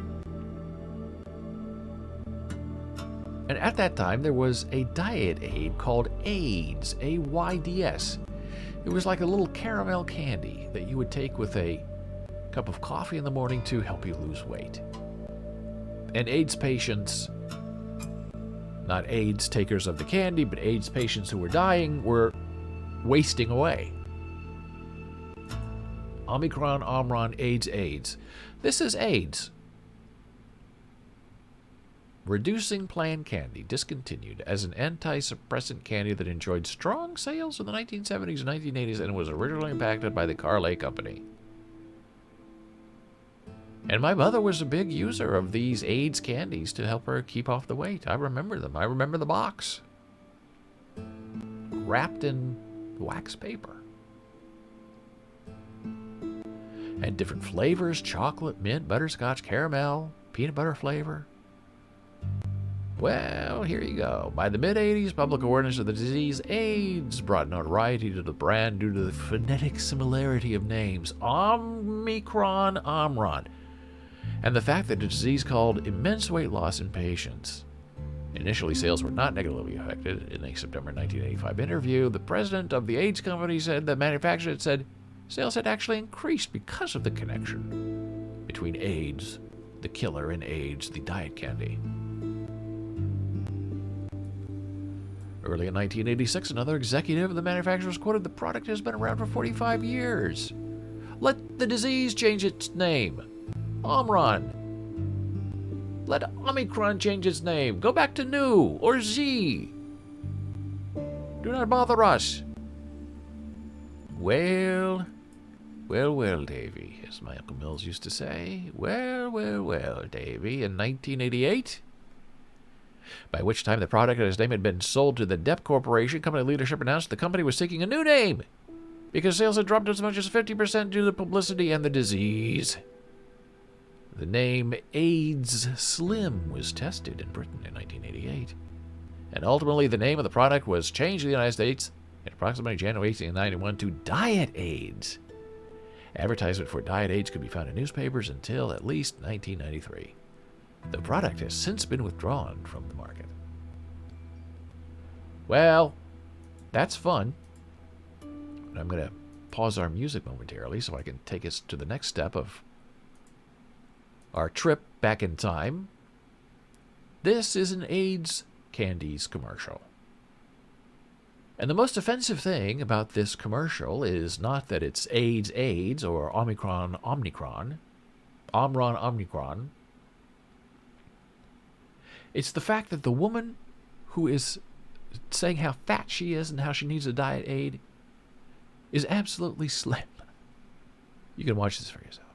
And at that time, there was a diet aid called AIDS, AIDS. It was like a little caramel candy that you would take with a cup of coffee in the morning to help you lose weight. And AIDS patients, not AIDS takers of the candy, but AIDS patients who were dying, were wasting away. Omicron, Omron, AIDS. This is AIDS. Reducing Plan candy discontinued as an anti-suppressant candy that enjoyed strong sales in the 1970s and 1980s and was originally impacted by the Carlay Company. And my mother was a big user of these AIDS candies to help her keep off the weight. I remember them. I remember the box. Wrapped in wax paper. And different flavors: chocolate, mint, butterscotch, caramel, peanut butter flavor. Well, here you go. By the mid-'80s, public awareness of the disease AIDS brought notoriety to the brand due to the phonetic similarity of names. Omicron, Omron. And the fact that the disease caused immense weight loss in patients. Initially, sales were not negatively affected. In a September 1985 interview, the president of the AIDS company said the manufacturer had said sales had actually increased because of the connection between AIDS, the killer, and AIDS, the diet candy. Early in 1986, another executive of the manufacturers quoted, "The product has been around for 45 years. Let the disease change its name. Omron. Let Omicron change its name. Go back to Nu or Z. Do not bother us." Well, Davy, as my Uncle Mills used to say. Well, Davy, in 1988, by which time the product and its name had been sold to the Depp Corporation, company leadership announced the company was seeking a new name because sales had dropped as much as 50% due to the publicity and the disease. The name AIDS Slim was tested in Britain in 1988, and ultimately the name of the product was changed in the United States in approximately January 1891 to Diet AIDS. Advertisement for Diet AIDS could be found in newspapers until at least 1993. The product has since been withdrawn from the market. Well, that's fun. I'm going to pause our music momentarily so I can take us to the next step of our trip back in time. This is an AIDS Candies commercial. And the most offensive thing about this commercial is not that it's AIDS or Omicron. It's the fact that the woman who is saying how fat she is and how she needs a diet aid is absolutely slim. You can watch this for yourself.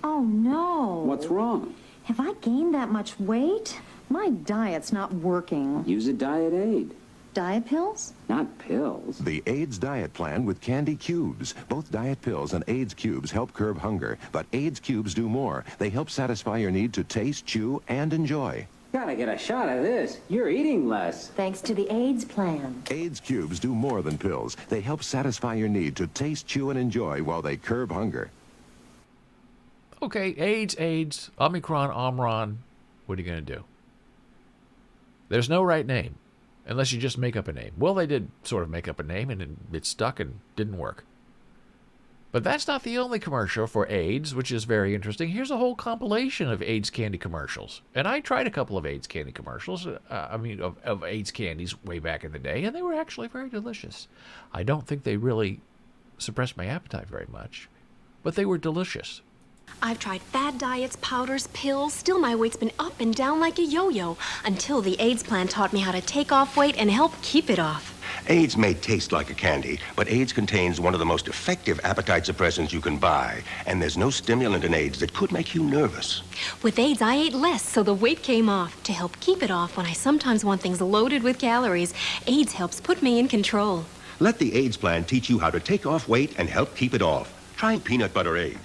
Oh, no. What's wrong? Have I gained that much weight? My diet's not working. Use a diet aid. Diet pills? Not pills. The AIDS Diet Plan with Candy Cubes. Both diet pills and AIDS Cubes help curb hunger, but AIDS Cubes do more. They help satisfy your need to taste, chew, and enjoy. Gotta get a shot of this. You're eating less. Thanks to the AIDS plan. AIDS Cubes do more than pills. They help satisfy your need to taste, chew, and enjoy while they curb hunger. Okay, AIDS, Omicron. What are you going to do? There's no right name, unless you just make up a name. Well, they did sort of make up a name, and it stuck and didn't work. But that's not the only commercial for AIDS, which is very interesting. Here's a whole compilation of AIDS candy commercials. And I tried a couple of AIDS candy commercials, of AIDS candies way back in the day, and they were actually very delicious. I don't think they really suppressed my appetite very much, but they were delicious. I've tried fad diets, powders, pills. Still my weight's been up and down like a yo-yo until the AIDS plan taught me how to take off weight and help keep it off. AIDS may taste like a candy, but AIDS contains one of the most effective appetite suppressants you can buy. And there's no stimulant in AIDS that could make you nervous. With AIDS, I ate less, so the weight came off. To help keep it off when I sometimes want things loaded with calories, AIDS helps put me in control. Let the AIDS plan teach you how to take off weight and help keep it off. Try peanut butter AIDS.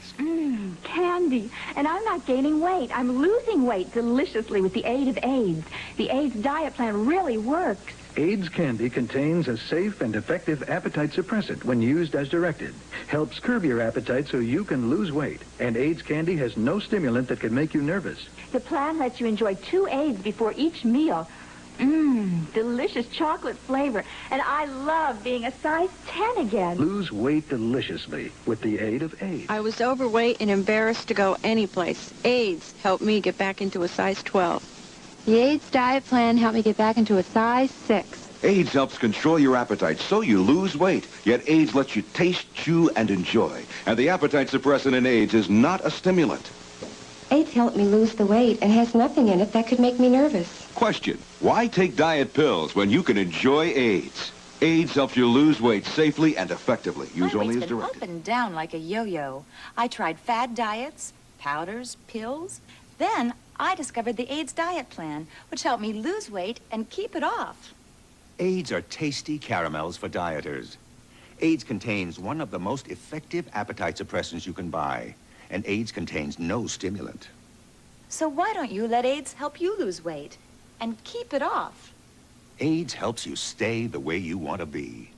Candy, and I'm not gaining weight. I'm losing weight deliciously with the aid of AIDS. The AIDS diet plan really works. AIDS candy contains a safe and effective appetite suppressant when used as directed. Helps curb your appetite so you can lose weight. And AIDS candy has no stimulant that can make you nervous. The plan lets you enjoy 2 AIDS before each meal. Delicious chocolate flavor. And I love being a size 10 again. Lose weight deliciously with the aid of AIDS. I was overweight and embarrassed to go anyplace. AIDS helped me get back into a size 12. The AIDS diet plan helped me get back into a size 6. AIDS helps control your appetite so you lose weight. Yet AIDS lets you taste, chew, and enjoy. And the appetite suppressant in AIDS is not a stimulant. AIDS helped me lose the weight and has nothing in it that could make me nervous. Question: why take diet pills when you can enjoy AIDS? AIDS helps you lose weight safely and effectively. Use only as directed. Up and down like a yo-yo. I tried fad diets, powders, pills. Then I discovered the AIDS diet plan, which helped me lose weight and keep it off. AIDS are tasty caramels for dieters. AIDS contains one of the most effective appetite suppressants you can buy. And AIDS contains no stimulant. So why don't you let AIDS help you lose weight and keep it off? AIDS helps you stay the way you want to be.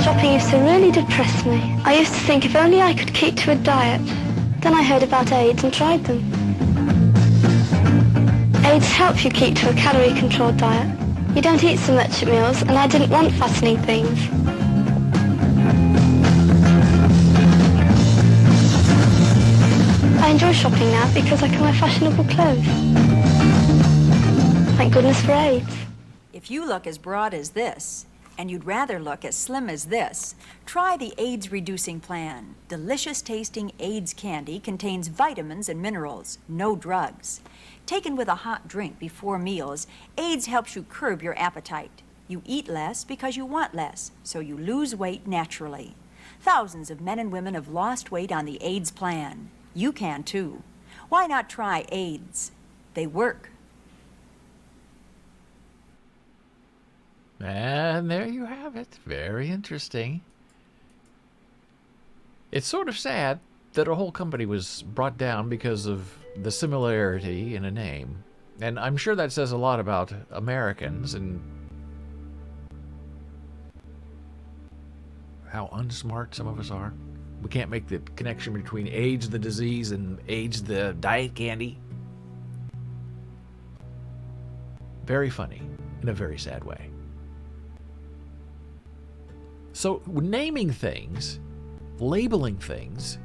Shopping used to really depress me. I used to think if only I could keep to a diet. Then I heard about AIDS and tried them. AIDS helps you keep to a calorie-controlled diet. You don't eat so much at meals, and I didn't want fattening things. I enjoy shopping now because I can wear fashionable clothes. Thank goodness for AIDS. If you look as broad as this, and you'd rather look as slim as this, try the AIDS-reducing plan. Delicious tasting AIDS candy contains vitamins and minerals, no drugs. Taken with a hot drink before meals, AIDS helps you curb your appetite. You eat less because you want less, so you lose weight naturally. Thousands of men and women have lost weight on the AIDS plan. You can too. Why not try AIDS? They work. And there you have it. Very interesting. It's sort of sad that a whole company was brought down because of the similarity in a name. And I'm sure that says a lot about Americans and how unsmart some of us are. We can't make the connection between AIDS, the disease, and AIDS, the diet candy. Very funny in a very sad way. So naming things, labeling things,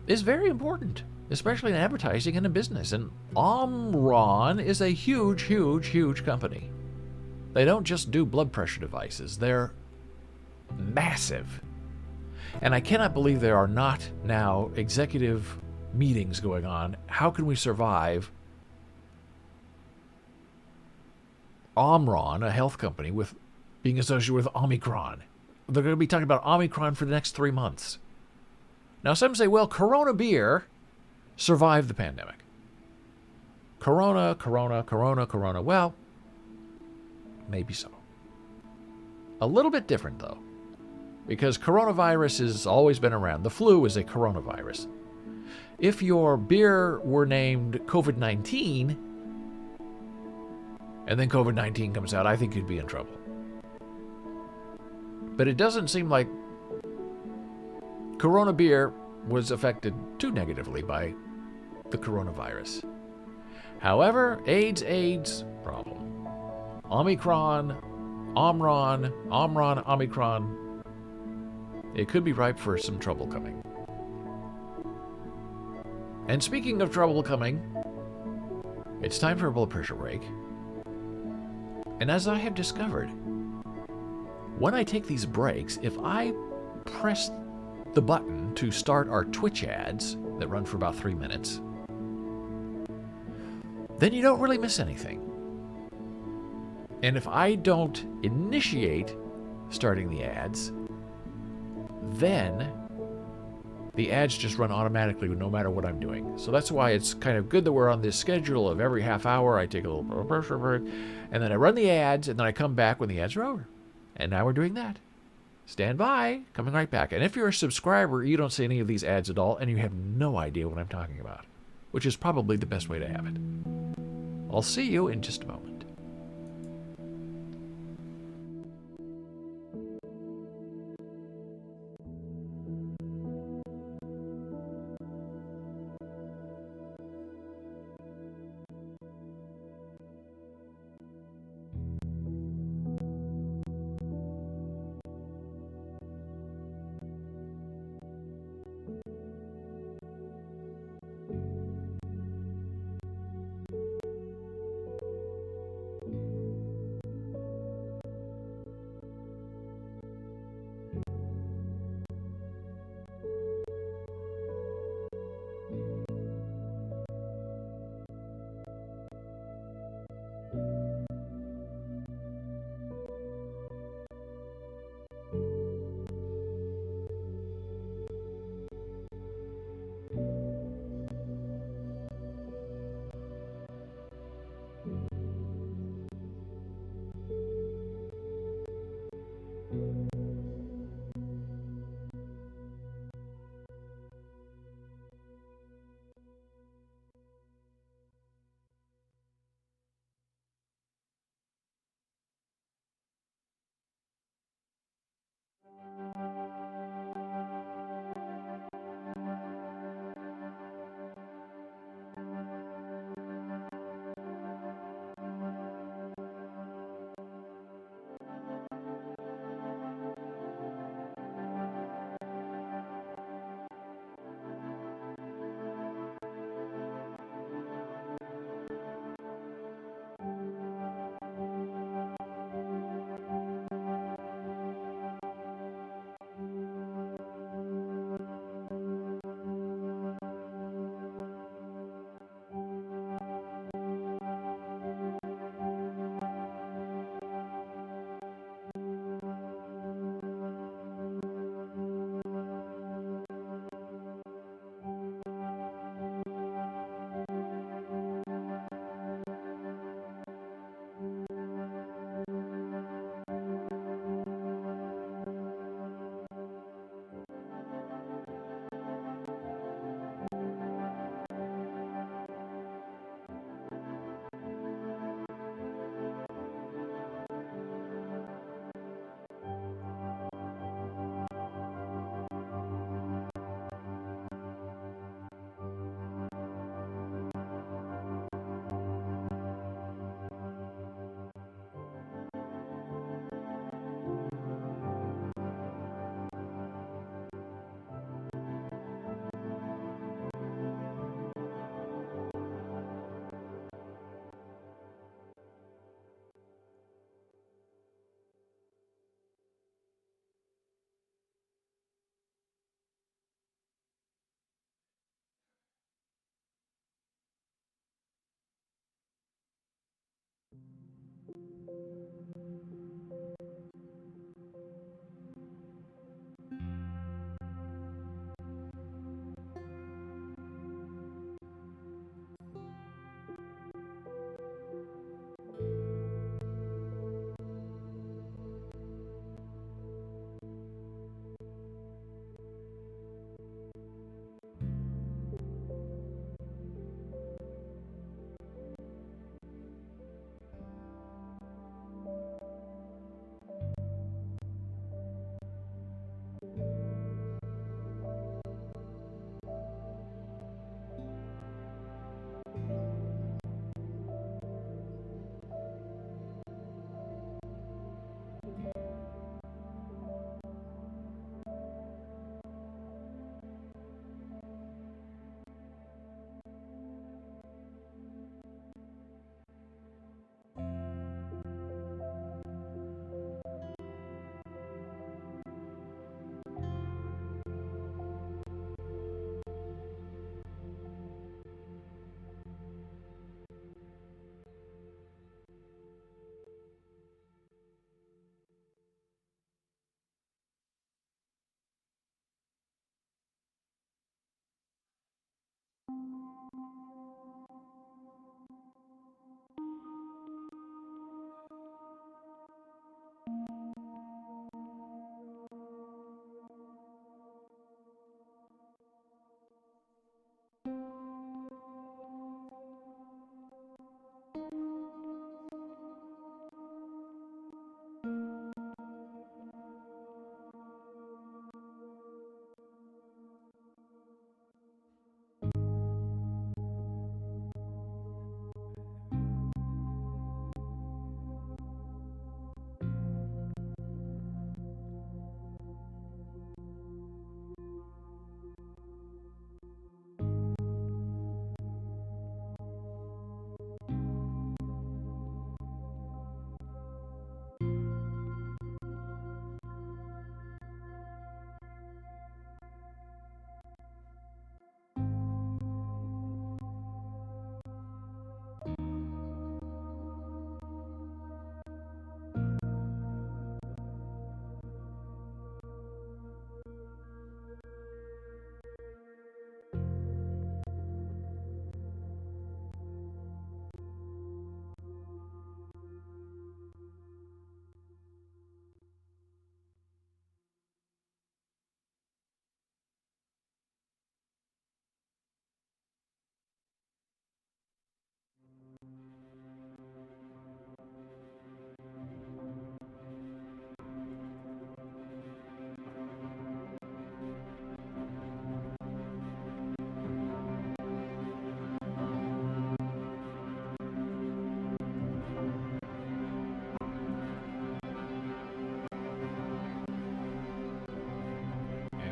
is very important, especially in advertising and in business. And Omron is a huge, huge, huge company. They don't just do blood pressure devices. They're massive. And I cannot believe there are not now executive meetings going on. How can we survive Omron, a health company, with being associated with Omicron? They're going to be talking about Omicron for the next 3 months. Now, some say, well, Corona beer survived the pandemic. Corona. Well, maybe so. A little bit different, though, because coronavirus has always been around. The flu is a coronavirus. If your beer were named COVID-19, and then COVID-19 comes out, I think you'd be in trouble. But it doesn't seem like Corona beer was affected too negatively by the coronavirus. However, AIDS, problem. Omicron, Omicron, it could be ripe for some trouble coming. And speaking of trouble coming, it's time for a blood pressure break. And as I have discovered, when I take these breaks, if I press the button to start our Twitch ads that run for about 3 minutes, then you don't really miss anything. And if I don't initiate starting the ads, then the ads just run automatically no matter what I'm doing. So that's why it's kind of good that we're on this schedule of every half hour I take a little blood pressure break, and then I run the ads, and then I come back when the ads are over. And now we're doing that. Stand by, coming right back. And if you're a subscriber, you don't see any of these ads at all, and you have no idea what I'm talking about, which is probably the best way to have it. I'll see you in just a moment.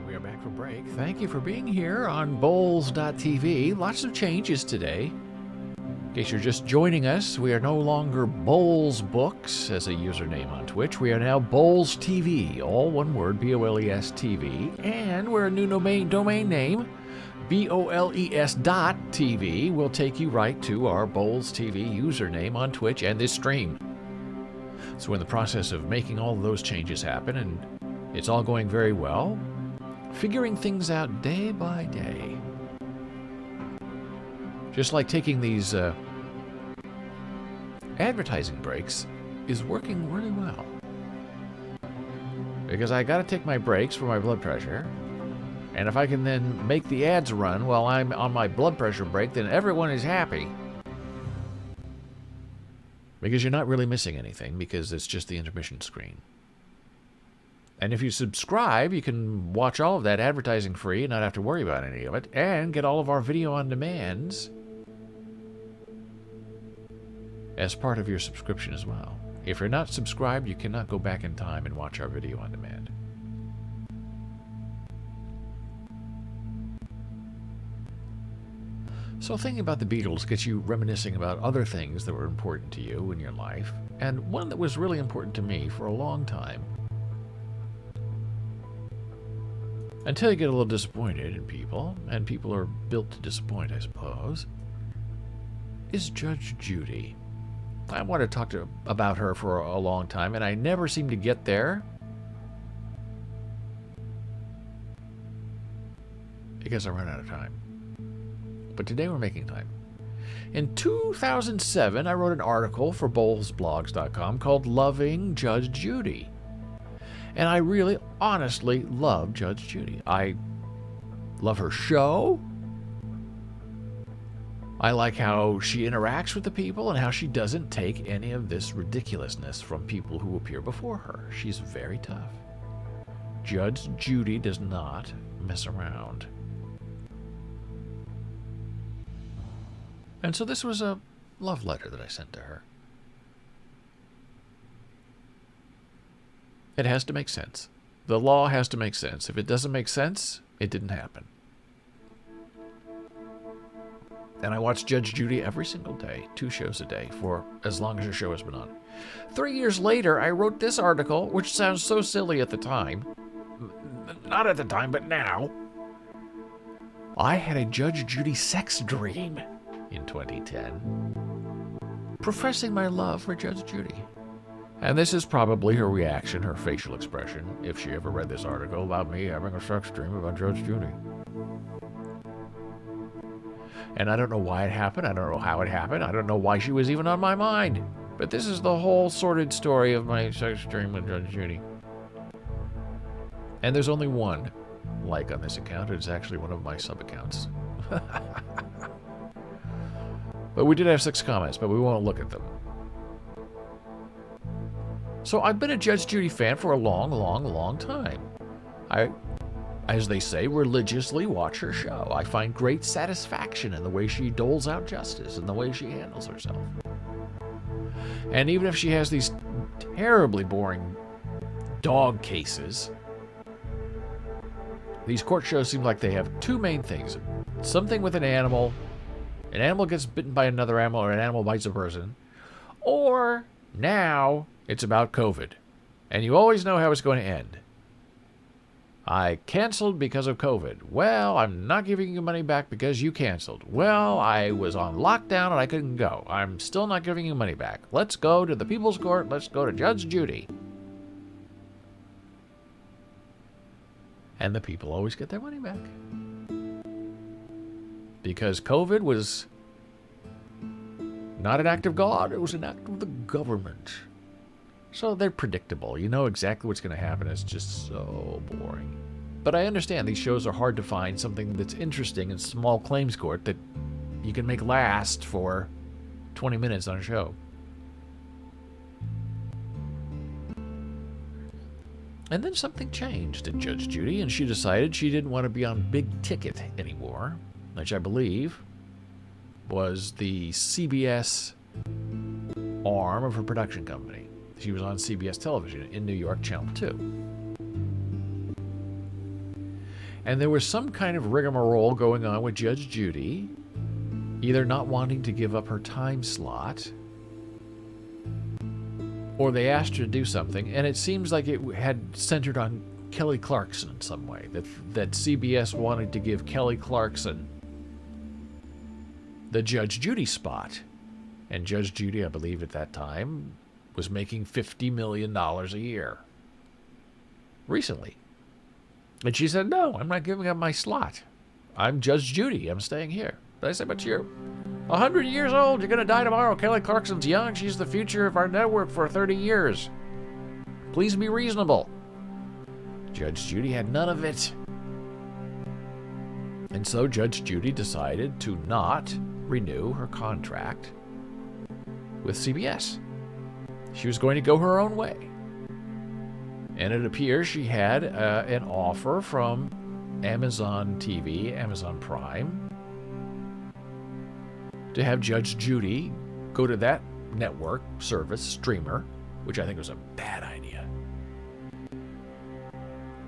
We are back from break. Thank you for being here on Boles.tv. Lots of changes today. In case you're just joining us, we are no longer Boles Books as a username on Twitch. We are now Boles TV, all one word, BOLES TV. And we're a new domain name, BOLES.TV, will take you right to our Boles TV username on Twitch and this stream. So we're in the process of making all of those changes happen, and it's all going very well. Figuring things out day by day. Just like taking these advertising breaks is working really well. Because I gotta take my breaks for my blood pressure, and if I can then make the ads run while I'm on my blood pressure break, then everyone is happy. Because you're not really missing anything, because it's just the intermission screen. And if you subscribe, you can watch all of that advertising free and not have to worry about any of it, and get all of our video on demands as part of your subscription as well. If you're not subscribed, you cannot go back in time and watch our video on demand. So thinking about the Beatles gets you reminiscing about other things that were important to you in your life, and one that was really important to me for a long time, until you get a little disappointed in people, and people are built to disappoint, I suppose, is Judge Judy. I wanted to talk about her for a long time, and I never seem to get there. Because I run out of time. But today we're making time. In 2007, I wrote an article for BolesBlogs.com called Loving Judge Judy. And I really, honestly love Judge Judy. I love her show. I like how she interacts with the people and how she doesn't take any of this ridiculousness from people who appear before her. She's very tough. Judge Judy does not mess around. And so this was a love letter that I sent to her. It has to make sense. The law has to make sense. If it doesn't make sense, it didn't happen. And I watched Judge Judy every single day, 2 shows a day, for as long as her show has been on. 3 years later, I wrote this article, which sounds so silly at the time. Not at the time, but now. I had a Judge Judy sex dream in 2010, professing my love for Judge Judy. And this is probably her reaction, her facial expression, if she ever read this article about me having a sex dream about Judge Judy. And I don't know why it happened. I don't know how it happened. I don't know why she was even on my mind. But this is the whole sordid story of my sex dream with Judge Judy. And there's only one like on this account. It's actually one of my sub-accounts. But we did have 6 comments, but we won't look at them. So I've been a Judge Judy fan for a long time. I, as they say, religiously watch her show. I find great satisfaction in the way she doles out justice and the way she handles herself. And even if she has these terribly boring dog cases, these court shows seem like they have 2 main things. Something with an animal gets bitten by another animal, or an animal bites a person, or now it's about COVID. And you always know how it's going to end. I canceled because of COVID. Well, I'm not giving you money back because you canceled. Well, I was on lockdown and I couldn't go. I'm still not giving you money back. Let's go to the People's Court. Let's go to Judge Judy. And the people always get their money back. Because COVID was not an act of God, it was an act of the government. So they're predictable. You know exactly what's going to happen. It's just so boring. But I understand these shows are hard to find something that's interesting in small claims court that you can make last for 20 minutes on a show. And then something changed at Judge Judy, and she decided she didn't want to be on Big Ticket anymore, which I believe was the CBS arm of her production company. She was on CBS television in New York, Channel 2. And there was some kind of rigmarole going on with Judge Judy, either not wanting to give up her time slot, or they asked her to do something, and it seems like it had centered on Kelly Clarkson in some way, that CBS wanted to give Kelly Clarkson the Judge Judy spot. And Judge Judy, I believe at that time, was making $50 million a year. Recently. And she said, no, I'm not giving up my slot. I'm Judge Judy. I'm staying here. But I said, but you're 100 years old. You're going to die tomorrow. Kelly Clarkson's young. She's the future of our network for 30 years. Please be reasonable. Judge Judy had none of it. And so Judge Judy decided to not renew her contract with CBS. She was going to go her own way. And it appears she had an offer from Amazon TV, Amazon Prime, to have Judge Judy go to that network service, streamer, which I think was a bad idea,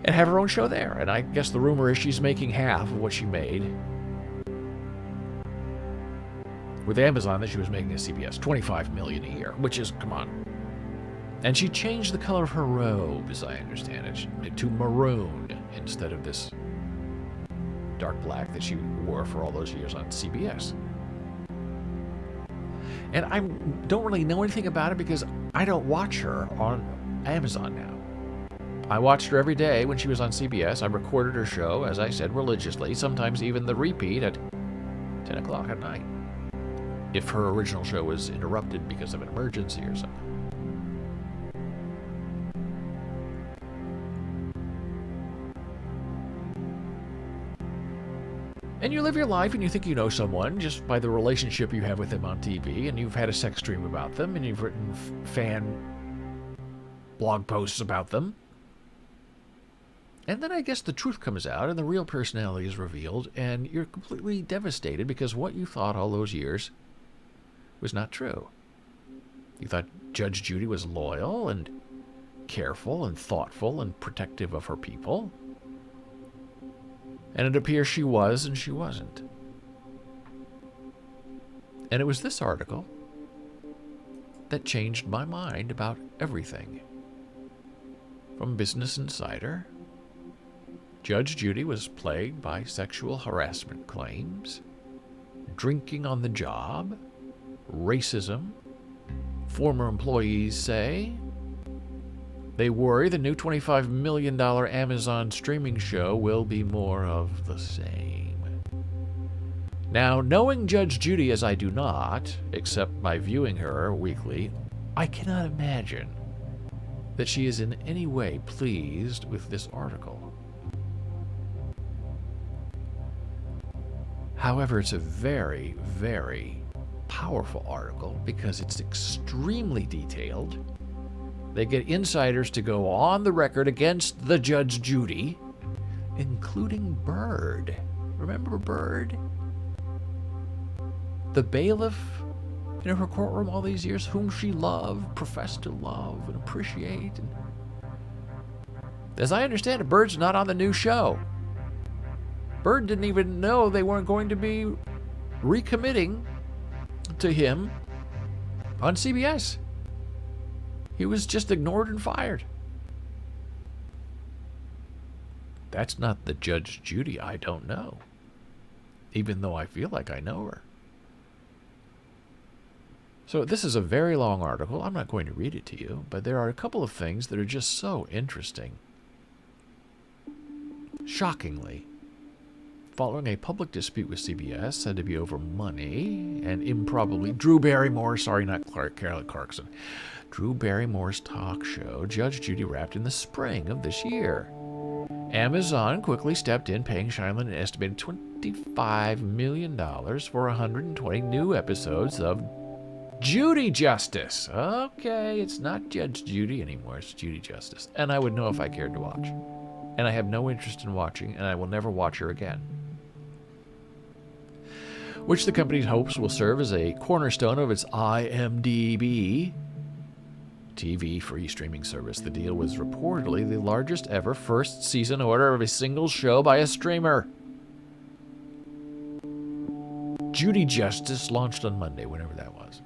and have her own show there. And I guess the rumor is she's making half of what she made with Amazon that she was making at CBS, $25 million a year, which is, come on. And she changed the color of her robe, as I understand it, to maroon instead of this dark black that she wore for all those years on CBS. And I don't really know anything about it because I don't watch her on Amazon now. I watched her every day when she was on CBS. I recorded her show, as I said, religiously, sometimes even the repeat at 10 o'clock at night, if her original show was interrupted because of an emergency or something. And you live your life and you think you know someone just by the relationship you have with them on TV, and you've had a sex dream about them, and you've written fan blog posts about them. And then I guess the truth comes out and the real personality is revealed, and you're completely devastated because what you thought all those years was not true. You thought Judge Judy was loyal and careful and thoughtful and protective of her people. And it appears she was, and she wasn't. And it was this article that changed my mind about everything. From Business Insider, Judge Judy was plagued by sexual harassment claims, drinking on the job, racism. Former employees say they worry the new $25 million Amazon streaming show will be more of the same. Now, knowing Judge Judy as I do not, except by viewing her weekly, I cannot imagine that she is in any way pleased with this article. However, it's a very, very powerful article because it's extremely detailed. They get insiders to go on the record against the Judge Judy, including Bird. Remember Bird? The bailiff in her courtroom all these years, whom she loved, professed to love and appreciate. And as I understand it, Bird's not on the new show. Bird didn't even know they weren't going to be recommitting to him on CBS. He was just ignored and fired. That's not the Judge Judy I don't know, even though I feel like I know her. So this is a very long article. I'm not going to read it to you, but there are a couple of things that are just so interesting. Shockingly, following a public dispute with CBS, said to be over money, and improbably Drew Barrymore's talk show, Judge Judy wrapped in the spring of this year. Amazon quickly stepped in, paying Sheinland an estimated $25 million for 120 new episodes of Judy Justice. Okay, it's not Judge Judy anymore, it's Judy Justice. And I would know if I cared to watch. And I have no interest in watching, and I will never watch her again. Which the company hopes will serve as a cornerstone of its IMDb TV free streaming service. The deal was reportedly the largest ever first season order of a single show by a streamer. Judy Justice launched on Monday, whenever that was.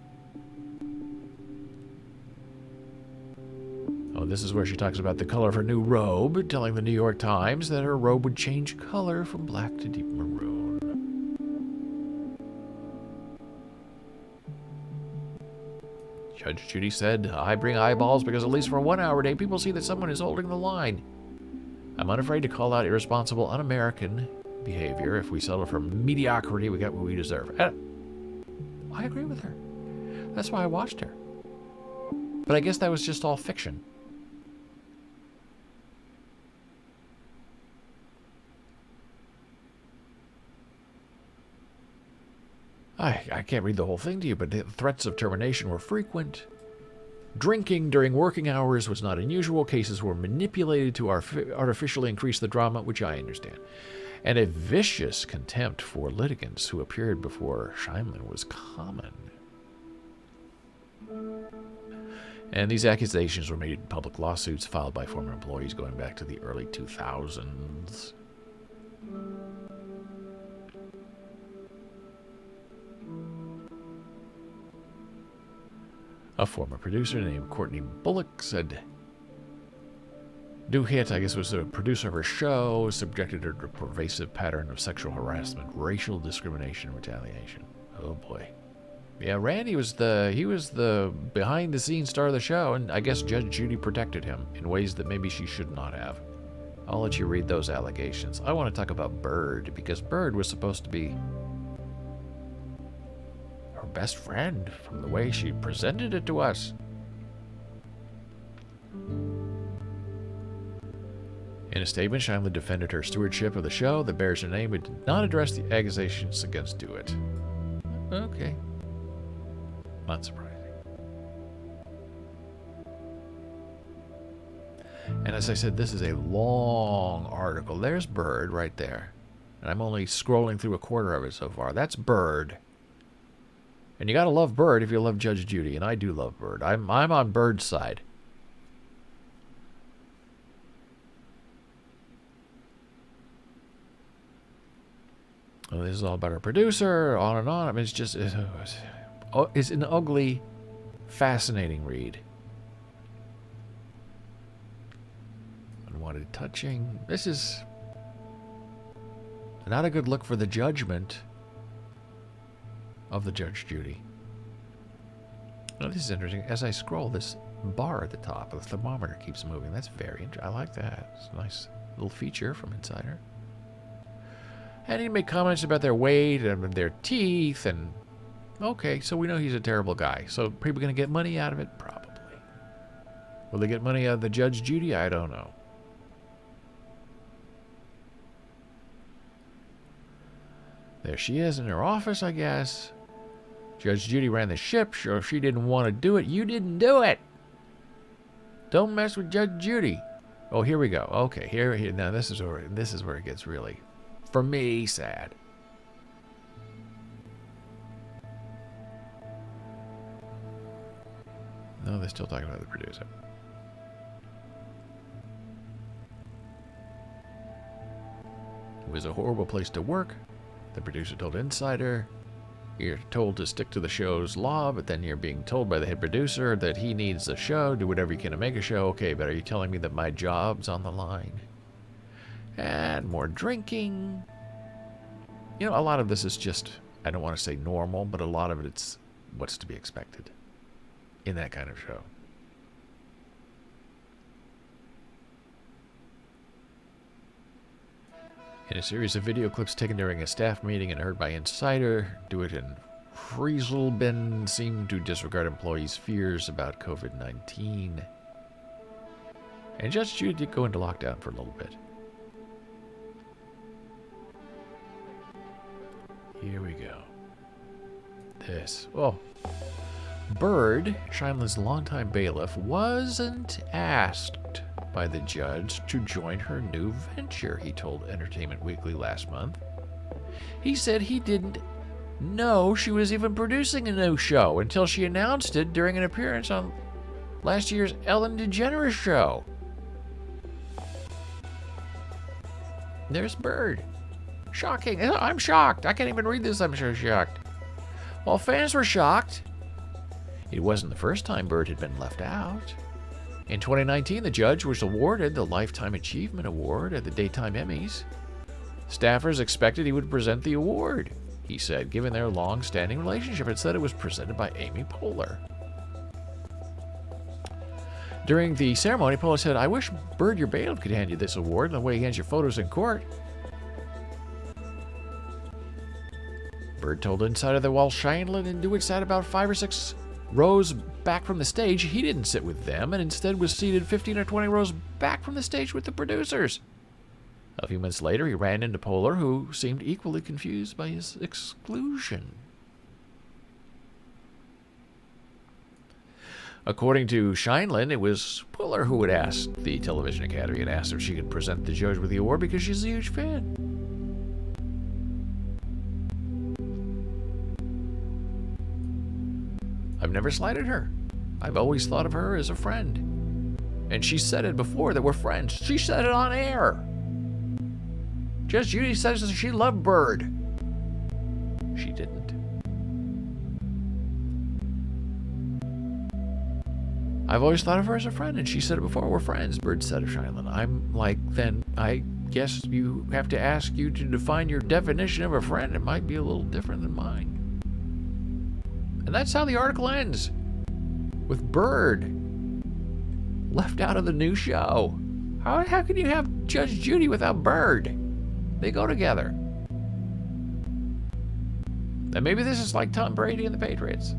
Oh, this is where she talks about the color of her new robe, telling the New York Times that her robe would change color from black to deep maroon. Judge Judy said, I bring eyeballs because at least for 1 hour a day, people see that someone is holding the line. I'm unafraid to call out irresponsible, un-American behavior. If we settle for mediocrity, we get what we deserve. I agree with her. That's why I watched her. But I guess that was just all fiction. I can't read the whole thing to you, but the threats of termination were frequent. Drinking during working hours was not unusual. Cases were manipulated to artificially increase the drama, which I understand. And a vicious contempt for litigants who appeared before Sheinland was common. And these accusations were made in public lawsuits filed by former employees going back to the early 2000s. A former producer named Courtney Bullock said, New Hit, I guess, was a producer of her show, subjected her to a pervasive pattern of sexual harassment, racial discrimination, and retaliation. Oh boy. Yeah, Randy was the behind-the-scenes star of the show, and I guess Judge Judy protected him in ways that maybe she should not have. I'll let you read those allegations. I want to talk about Bird, because Bird was supposed to be her best friend from the way she presented it to us. In a statement, Sheinland defended her stewardship of the show that bears her name, but did not address the accusations against Dewitt. Okay. Not surprising. And as I said, this is a long article. There's Bird right there. And I'm only scrolling through a quarter of it so far. That's Bird. And you gotta love Bird if you love Judge Judy, and I do love Bird. I'm on Bird's side. Well, this is all about our producer, on and on. I mean, it's an ugly, fascinating read. Unwanted touching. This is not a good look for the judgment of the Judge Judy. Now, this is interesting. As I scroll, this bar at the top of the thermometer keeps moving. That's very interesting. I like that. It's a nice little feature from Insider. And he'd make comments about their weight and their teeth. And okay, so we know he's a terrible guy. So people going to get money out of it? Probably. Will they get money out of the Judge Judy? I don't know. There she is in her office, I guess. Judge Judy ran the ship, so if she didn't want to do it, you didn't do it. Don't mess with Judge Judy. Oh, here we go. Okay, here. Now this is where it gets really, for me, sad. No, they're still talking about the producer. It was a horrible place to work. The producer told Insider, you're told to stick to the show's law, but then you're being told by the head producer that he needs the show, do whatever you can to make a show. Okay, but are you telling me that my job's on the line? And more drinking. You know, a lot of this is just, I don't want to say normal, but a lot of it's what's to be expected in that kind of show. In a series of video clips taken during a staff meeting and heard by Insider, Dewitt and Frieselben seemed to disregard employees' fears about COVID-19. And Judge Judy did go into lockdown for a little bit. Here we go. This. Oh. Bird, Scheinler's longtime bailiff, wasn't asked by the judge to join her new venture, he told Entertainment Weekly last month. He said he didn't know she was even producing a new show until she announced it during an appearance on last year's Ellen DeGeneres show. There's Bird. Shocking. I'm shocked. I can't even read this. I'm so shocked. While fans were shocked, it wasn't the first time Bird had been left out. In 2019, the judge was awarded the Lifetime Achievement Award at the Daytime Emmys. Staffers expected he would present the award, he said, given their long-standing relationship. It said it was presented by Amy Poehler. During the ceremony, Poehler said, I wish Bird, your bailiff, could hand you this award the way he hands you photos in court. Bird told Insider that while Scheinler and Dewitt sat about 5 or 6 rows back from the stage, he didn't sit with them and instead was seated 15 or 20 rows back from the stage with the producers. A few minutes later, he ran into Poehler, who seemed equally confused by his exclusion. According to Scheinler, it was Poehler who had asked the Television Academy and asked if she could present the judge with the award because she's a huge fan. I've never slighted her. I've always thought of her as a friend. And she said it before that we're friends. She said it on air. Judge Judy says that she loved Bird. She didn't. I've always thought of her as a friend, and she said it before, we're friends, Bird said of Scheinler. I'm like, then I guess you have to ask you to define your definition of a friend. It might be a little different than mine. And that's how the article ends, with Bird left out of the new show. How can you have Judge Judy without Bird? They go together. And maybe this is like Tom Brady and the Patriots.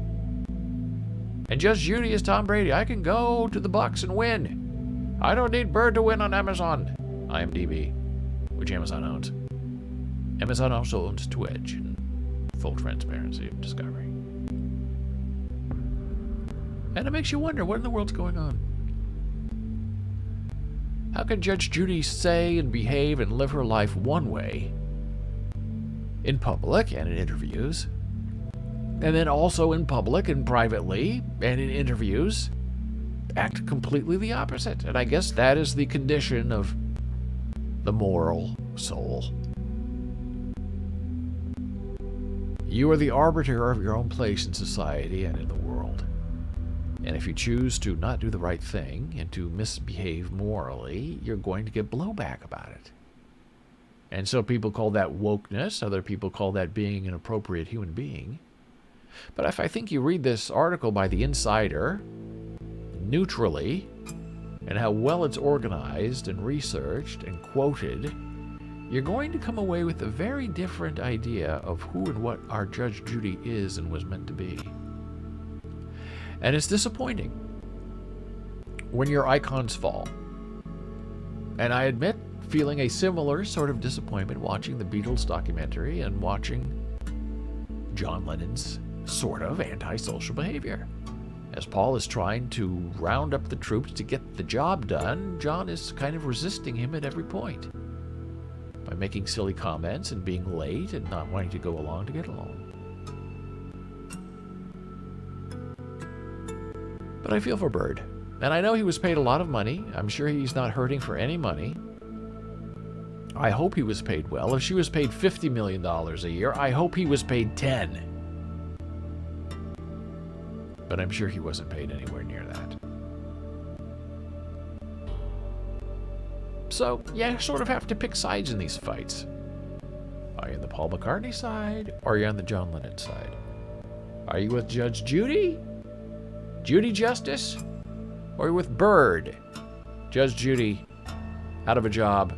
And Judge Judy is Tom Brady. I can go to the Bucs and win. I don't need Bird to win on Amazon. IMDb, which Amazon owns. Amazon also owns Twitch and full transparency of Discovery. And it makes you wonder, what in the world's going on? How can Judge Judy say and behave and live her life one way in public and in interviews, and then also in public and privately and in interviews act completely the opposite? And I guess that is the condition of the moral soul. You are the arbiter of your own place in society and in the world. And if you choose to not do the right thing and to misbehave morally, you're going to get blowback about it. And so people call that wokeness. Other people call that being an appropriate human being. But if I think you read this article by The Insider neutrally, and how well it's organized and researched and quoted, you're going to come away with a very different idea of who and what our Judge Judy is and was meant to be. And it's disappointing when your icons fall. And I admit feeling a similar sort of disappointment watching the Beatles documentary and watching John Lennon's sort of antisocial behavior. As Paul is trying to round up the troops to get the job done, John is kind of resisting him at every point by making silly comments and being late and not wanting to go along to get along. But I feel for Bird. And I know he was paid a lot of money. I'm sure he's not hurting for any money. I hope he was paid well. If she was paid $50 million a year, I hope he was paid 10. But I'm sure he wasn't paid anywhere near that. So, you sort of have to pick sides in these fights. Are you on the Paul McCartney side, or are you on the John Lennon side? Are you with Judge Judy? Judy Justice? Or are you with Bird? Judge Judy, out of a job.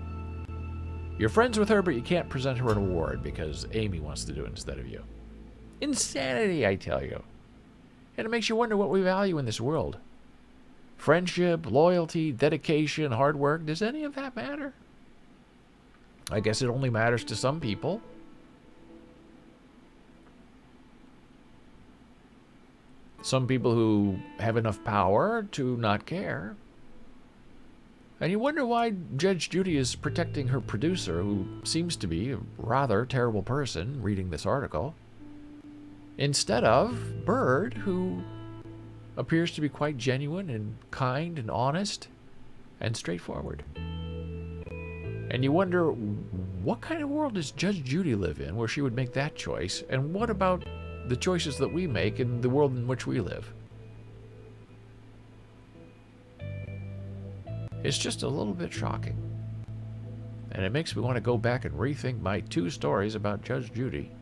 You're friends with her, but you can't present her an award because Amy wants to do it instead of you. Insanity, I tell you. And it makes you wonder what we value in this world. Friendship, loyalty, dedication, hard work. Does any of that matter? I guess it only matters to some people. Some people who have enough power to not care. And you wonder why Judge Judy is protecting her producer, who seems to be a rather terrible person reading this article, instead of Bird, who appears to be quite genuine and kind and honest and straightforward. And you wonder, what kind of world does Judge Judy live in where she would make that choice? And what about the choices that we make in the world in which we live? It's just a little bit shocking. And it makes me want to go back and rethink my 2 stories about Judge Judy,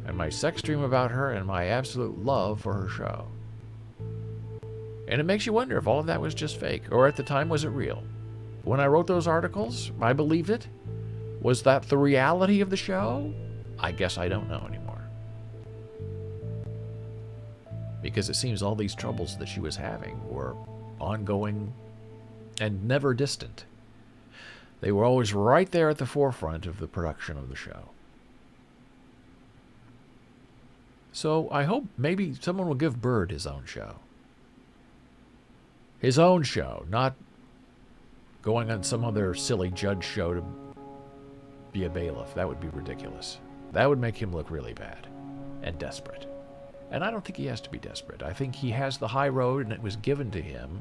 and my sex dream about her, and my absolute love for her show. And it makes you wonder if all of that was just fake, or at the time was it real? When I wrote those articles, I believed it. Was that the reality of the show? I guess I don't know anymore. Because it seems all these troubles that she was having were ongoing and never distant. They were always right there at the forefront of the production of the show. So I hope maybe someone will give Bird his own show. His own show, not going on some other silly judge show to be a bailiff. That would be ridiculous. That would make him look really bad and desperate. And I don't think he has to be desperate. I think he has the high road, and it was given to him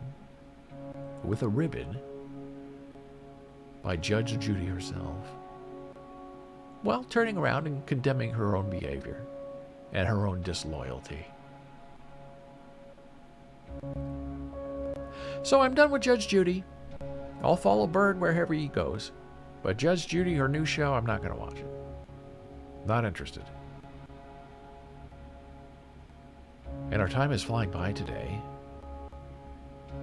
with a ribbon by Judge Judy herself, while turning around and condemning her own behavior and her own disloyalty. So I'm done with Judge Judy. I'll follow Bird wherever he goes. But Judge Judy, her new show, I'm not going to watch it. Not interested. And our time is flying by today.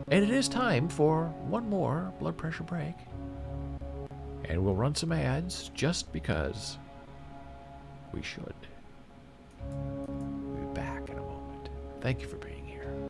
And it is time for one more blood pressure break. And we'll run some ads just because we should. We'll be back in a moment. Thank you for being here.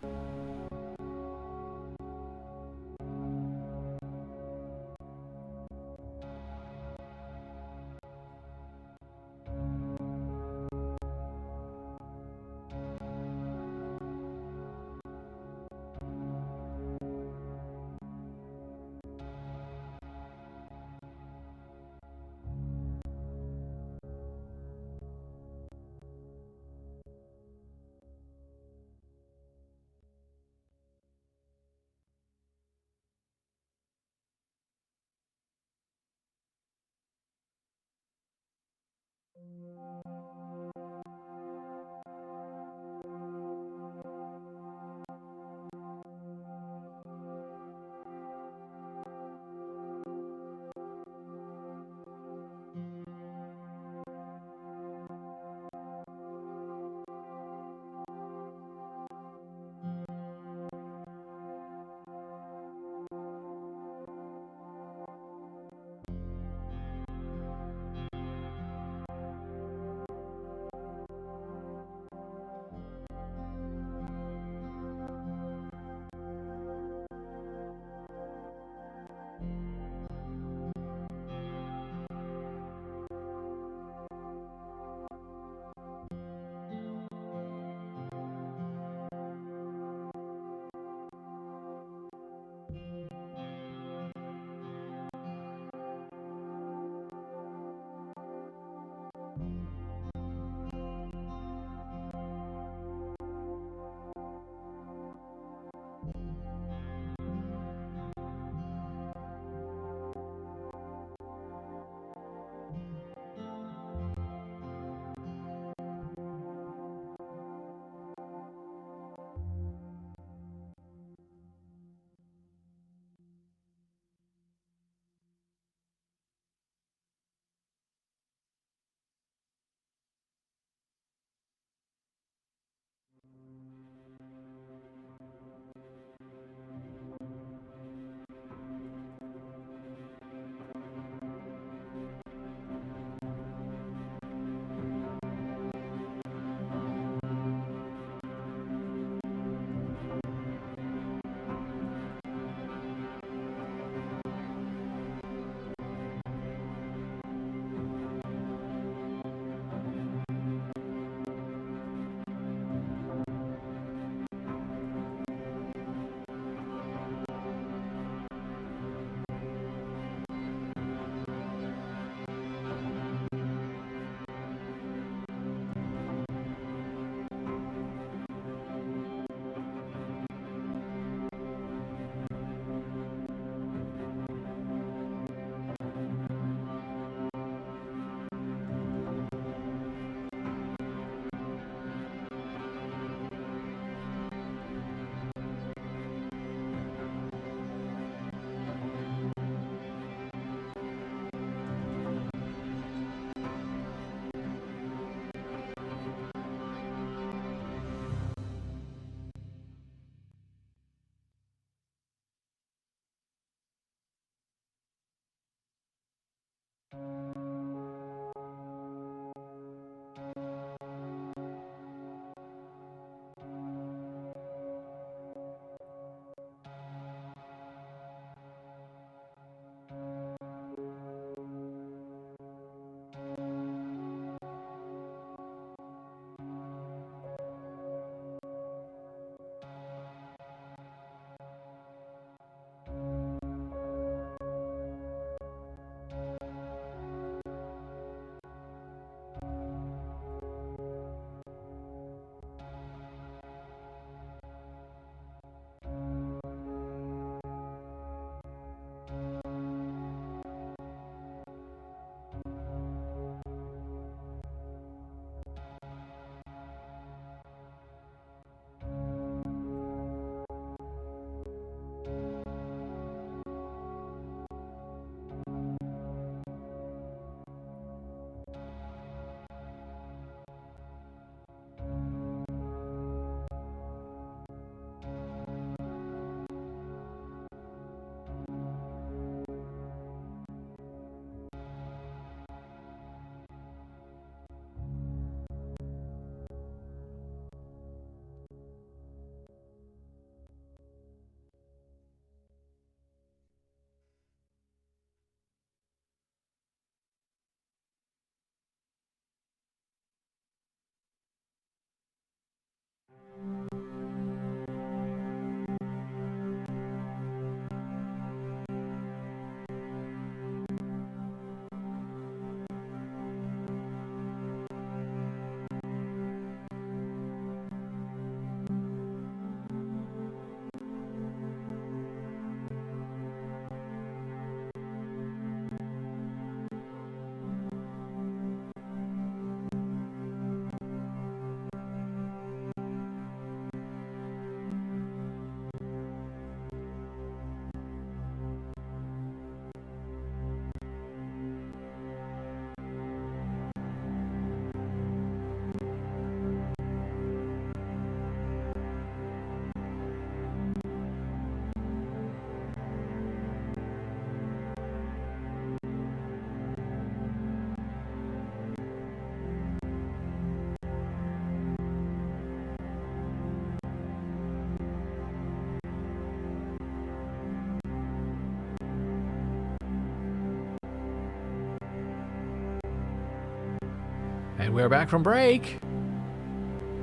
And we're back from break.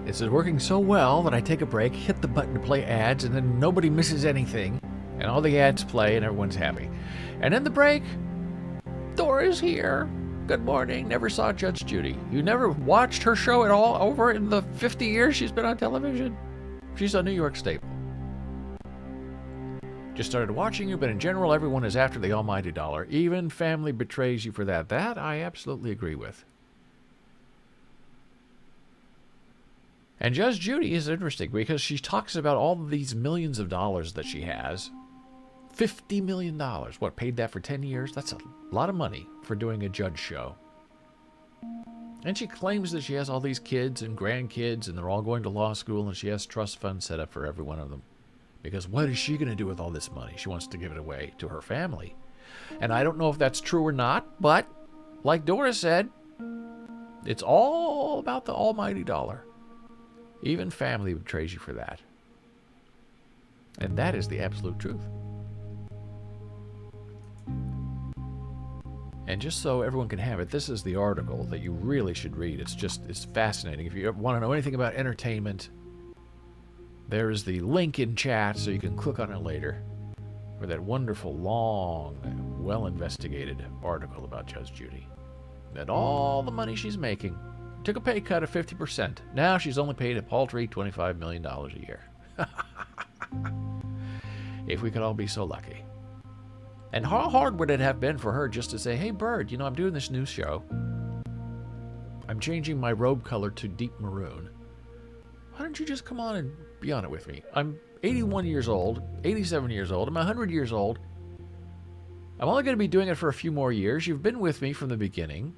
This is working so well that I take a break, hit the button to play ads, and then nobody misses anything. And all the ads play and everyone's happy. And in the break, Dora's here. Good morning. Never saw Judge Judy. You never watched her show at all over in the 50 years she's been on television? She's a New York staple. Just started watching you, but in general, everyone is after the almighty dollar. Even family betrays you for that. That I absolutely agree with. And Judge Judy is interesting because she talks about all of these millions of dollars that she has. $50 million. What, paid that for 10 years? That's a lot of money for doing a judge show. And she claims that she has all these kids and grandkids and they're all going to law school and she has trust funds set up for every one of them. Because what is she going to do with all this money? She wants to give it away to her family. And I don't know if that's true or not, but like Dora said, it's all about the almighty dollar. Even family betrays you for that. And that is the absolute truth. And just so everyone can have it, this is the article that you really should read. It's fascinating. If you want to know anything about entertainment, there is the link in chat so you can click on it later for that wonderful, long, well-investigated article about Judge Judy. That all the money she's making took a pay cut of 50%. Now she's only paid a paltry $25 million a year. If we could all be so lucky. And how hard would it have been for her just to say, hey, Bird, I'm doing this new show. I'm changing my robe color to deep maroon. Why don't you just come on and be on it with me? I'm 81 years old, 87 years old, I'm 100 years old. I'm only going to be doing it for a few more years. You've been with me from the beginning.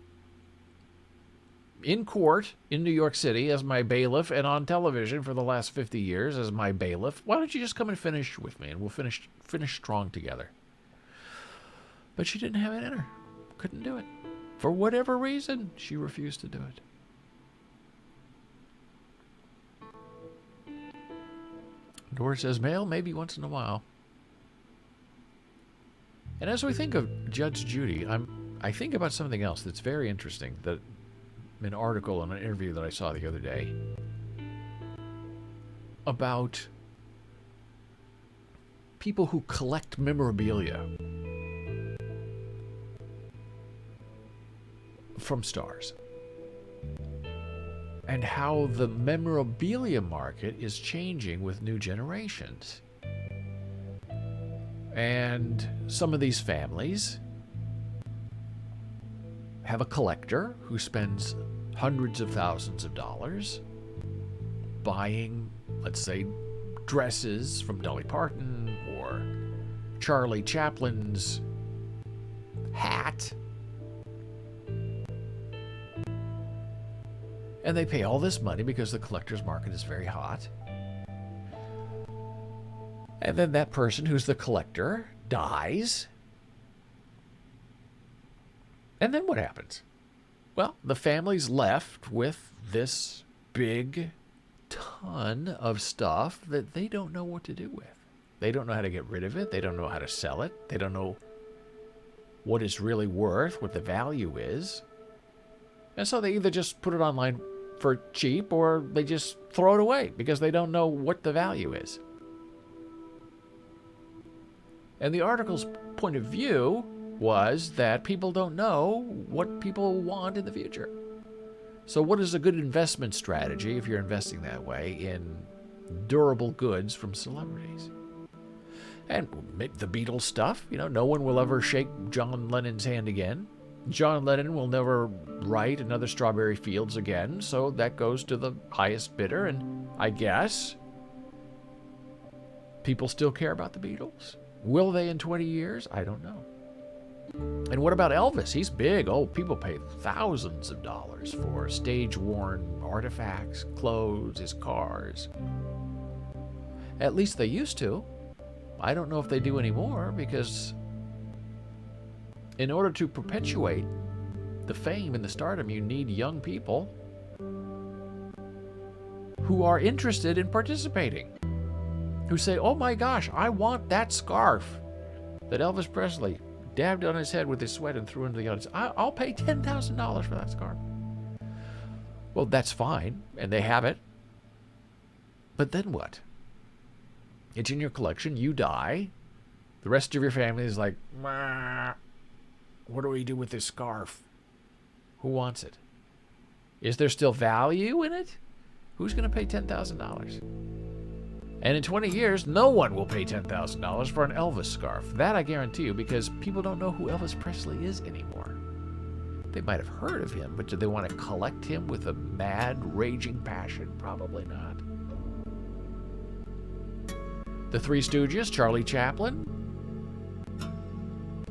In court in New York City as my bailiff and on television for the last 50 years as my bailiff. Why don't you just come and finish with me and we'll finish strong together. But she didn't have it in her. Couldn't do it. For whatever reason, she refused to do it. Dora says, mail maybe once in a while. And as we think of Judge Judy, I think about something else that's very interesting, that an article and an interview that I saw the other day about people who collect memorabilia from stars, and how the memorabilia market is changing with new generations. And some of these families have a collector who spends hundreds of thousands of dollars buying, let's say, dresses from Dolly Parton or Charlie Chaplin's hat. And they pay all this money because the collector's market is very hot. And then that person who's the collector dies. And then what happens? Well, the family's left with this big ton of stuff that they don't know what to do with. They don't know how to get rid of it. They don't know how to sell it. They don't know what it's really worth, what the value is. And so they either just put it online for cheap or they just throw it away because they don't know what the value is. And the article's point of view was that people don't know what people want in the future. So what is a good investment strategy if you're investing that way in durable goods from celebrities? And the Beatles stuff, no one will ever shake John Lennon's hand again. John Lennon will never write another Strawberry Fields again, so that goes to the highest bidder, and I guess people still care about the Beatles. Will they in 20 years? I don't know. And what about Elvis? He's big. Oh, people pay thousands of dollars for stage-worn artifacts, clothes, his cars. At least they used to. I don't know if they do anymore, because in order to perpetuate the fame and the stardom, you need young people who are interested in participating, who say, oh my gosh, I want that scarf that Elvis Presley dabbed on his head with his sweat and threw into the audience. I'll pay $10,000 for that scarf. Well, that's fine, and they have it. But then what? It's in your collection, you die. The rest of your family is like, what do we do with this scarf? Who wants it? Is there still value in it? Who's going to pay $10,000? And in 20 years, no one will pay $10,000 for an Elvis scarf. That I guarantee you, because people don't know who Elvis Presley is anymore. They might have heard of him, but do they want to collect him with a mad, raging passion? Probably not. The Three Stooges, Charlie Chaplin,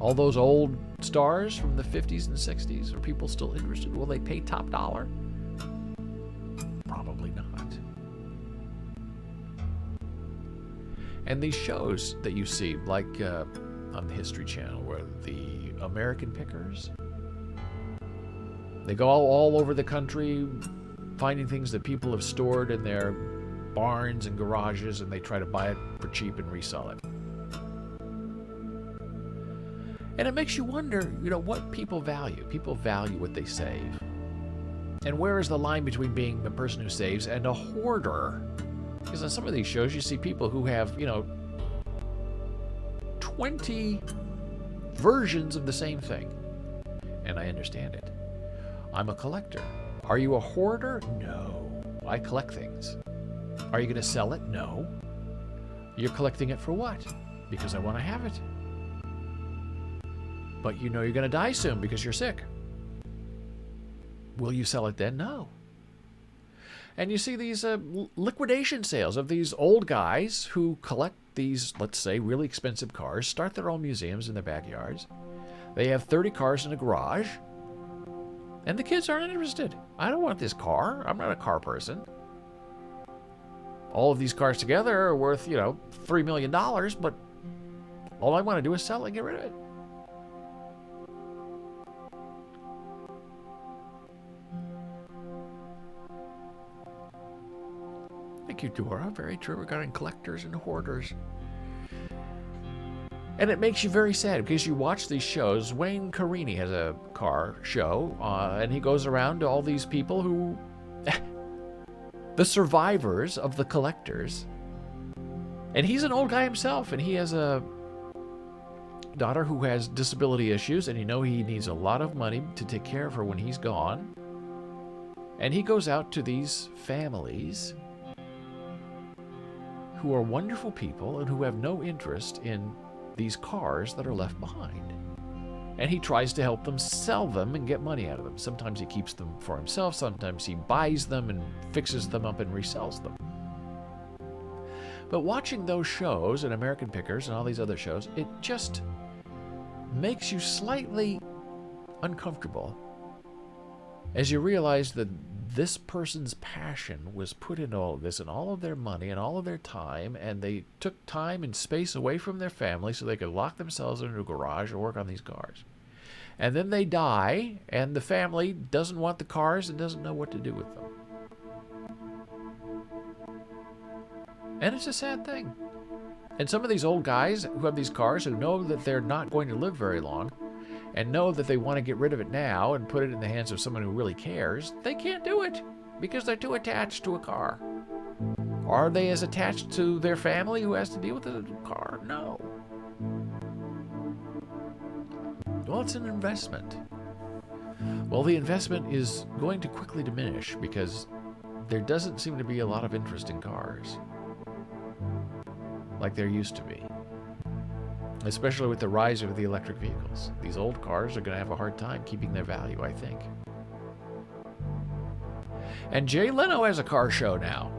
all those old stars from the 50s and 60s, are people still interested? Will they pay top dollar? Probably not. And these shows that you see, like on the History Channel, where the American Pickers, they go all over the country finding things that people have stored in their barns and garages, and they try to buy it for cheap and resell it. And it makes you wonder, what people value. People value what they save. And where is the line between being the person who saves and a hoarder? Because on some of these shows, you see people who have, 20 versions of the same thing. And I understand it. I'm a collector. Are you a hoarder? No. I collect things. Are you going to sell it? No. You're collecting it for what? Because I want to have it. But you're going to die soon because you're sick. Will you sell it then? No. And you see these liquidation sales of these old guys who collect these, let's say, really expensive cars, start their own museums in their backyards. They have 30 cars in a garage, and the kids aren't interested. I don't want this car. I'm not a car person. All of these cars together are worth, $3 million, but all I want to do is sell it and get rid of it. Thank you, Dora. Very true regarding collectors and hoarders. And it makes you very sad because you watch these shows. Wayne Carini has a car show, and he goes around to all these people who... the survivors of the collectors. And he's an old guy himself, and he has a daughter who has disability issues, and he needs a lot of money to take care of her when he's gone. And he goes out to these families who are wonderful people and who have no interest in these cars that are left behind. And he tries to help them sell them and get money out of them. Sometimes he keeps them for himself, sometimes he buys them and fixes them up and resells them. But watching those shows and American Pickers and all these other shows, it just makes you slightly uncomfortable as you realize that this person's passion was put into all of this and all of their money and all of their time, and they took time and space away from their family so they could lock themselves into a garage and work on these cars. And then they die, and the family doesn't want the cars and doesn't know what to do with them. And it's a sad thing. And some of these old guys who have these cars, who know that they're not going to live very long, and know that they want to get rid of it now and put it in the hands of someone who really cares, they can't do it because they're too attached to a car. Are they as attached to their family who has to deal with the car? No. Well, it's an investment. Well, the investment is going to quickly diminish because there doesn't seem to be a lot of interest in cars like there used to be. Especially with the rise of the electric vehicles. These old cars are going to have a hard time keeping their value, I think. And Jay Leno has a car show now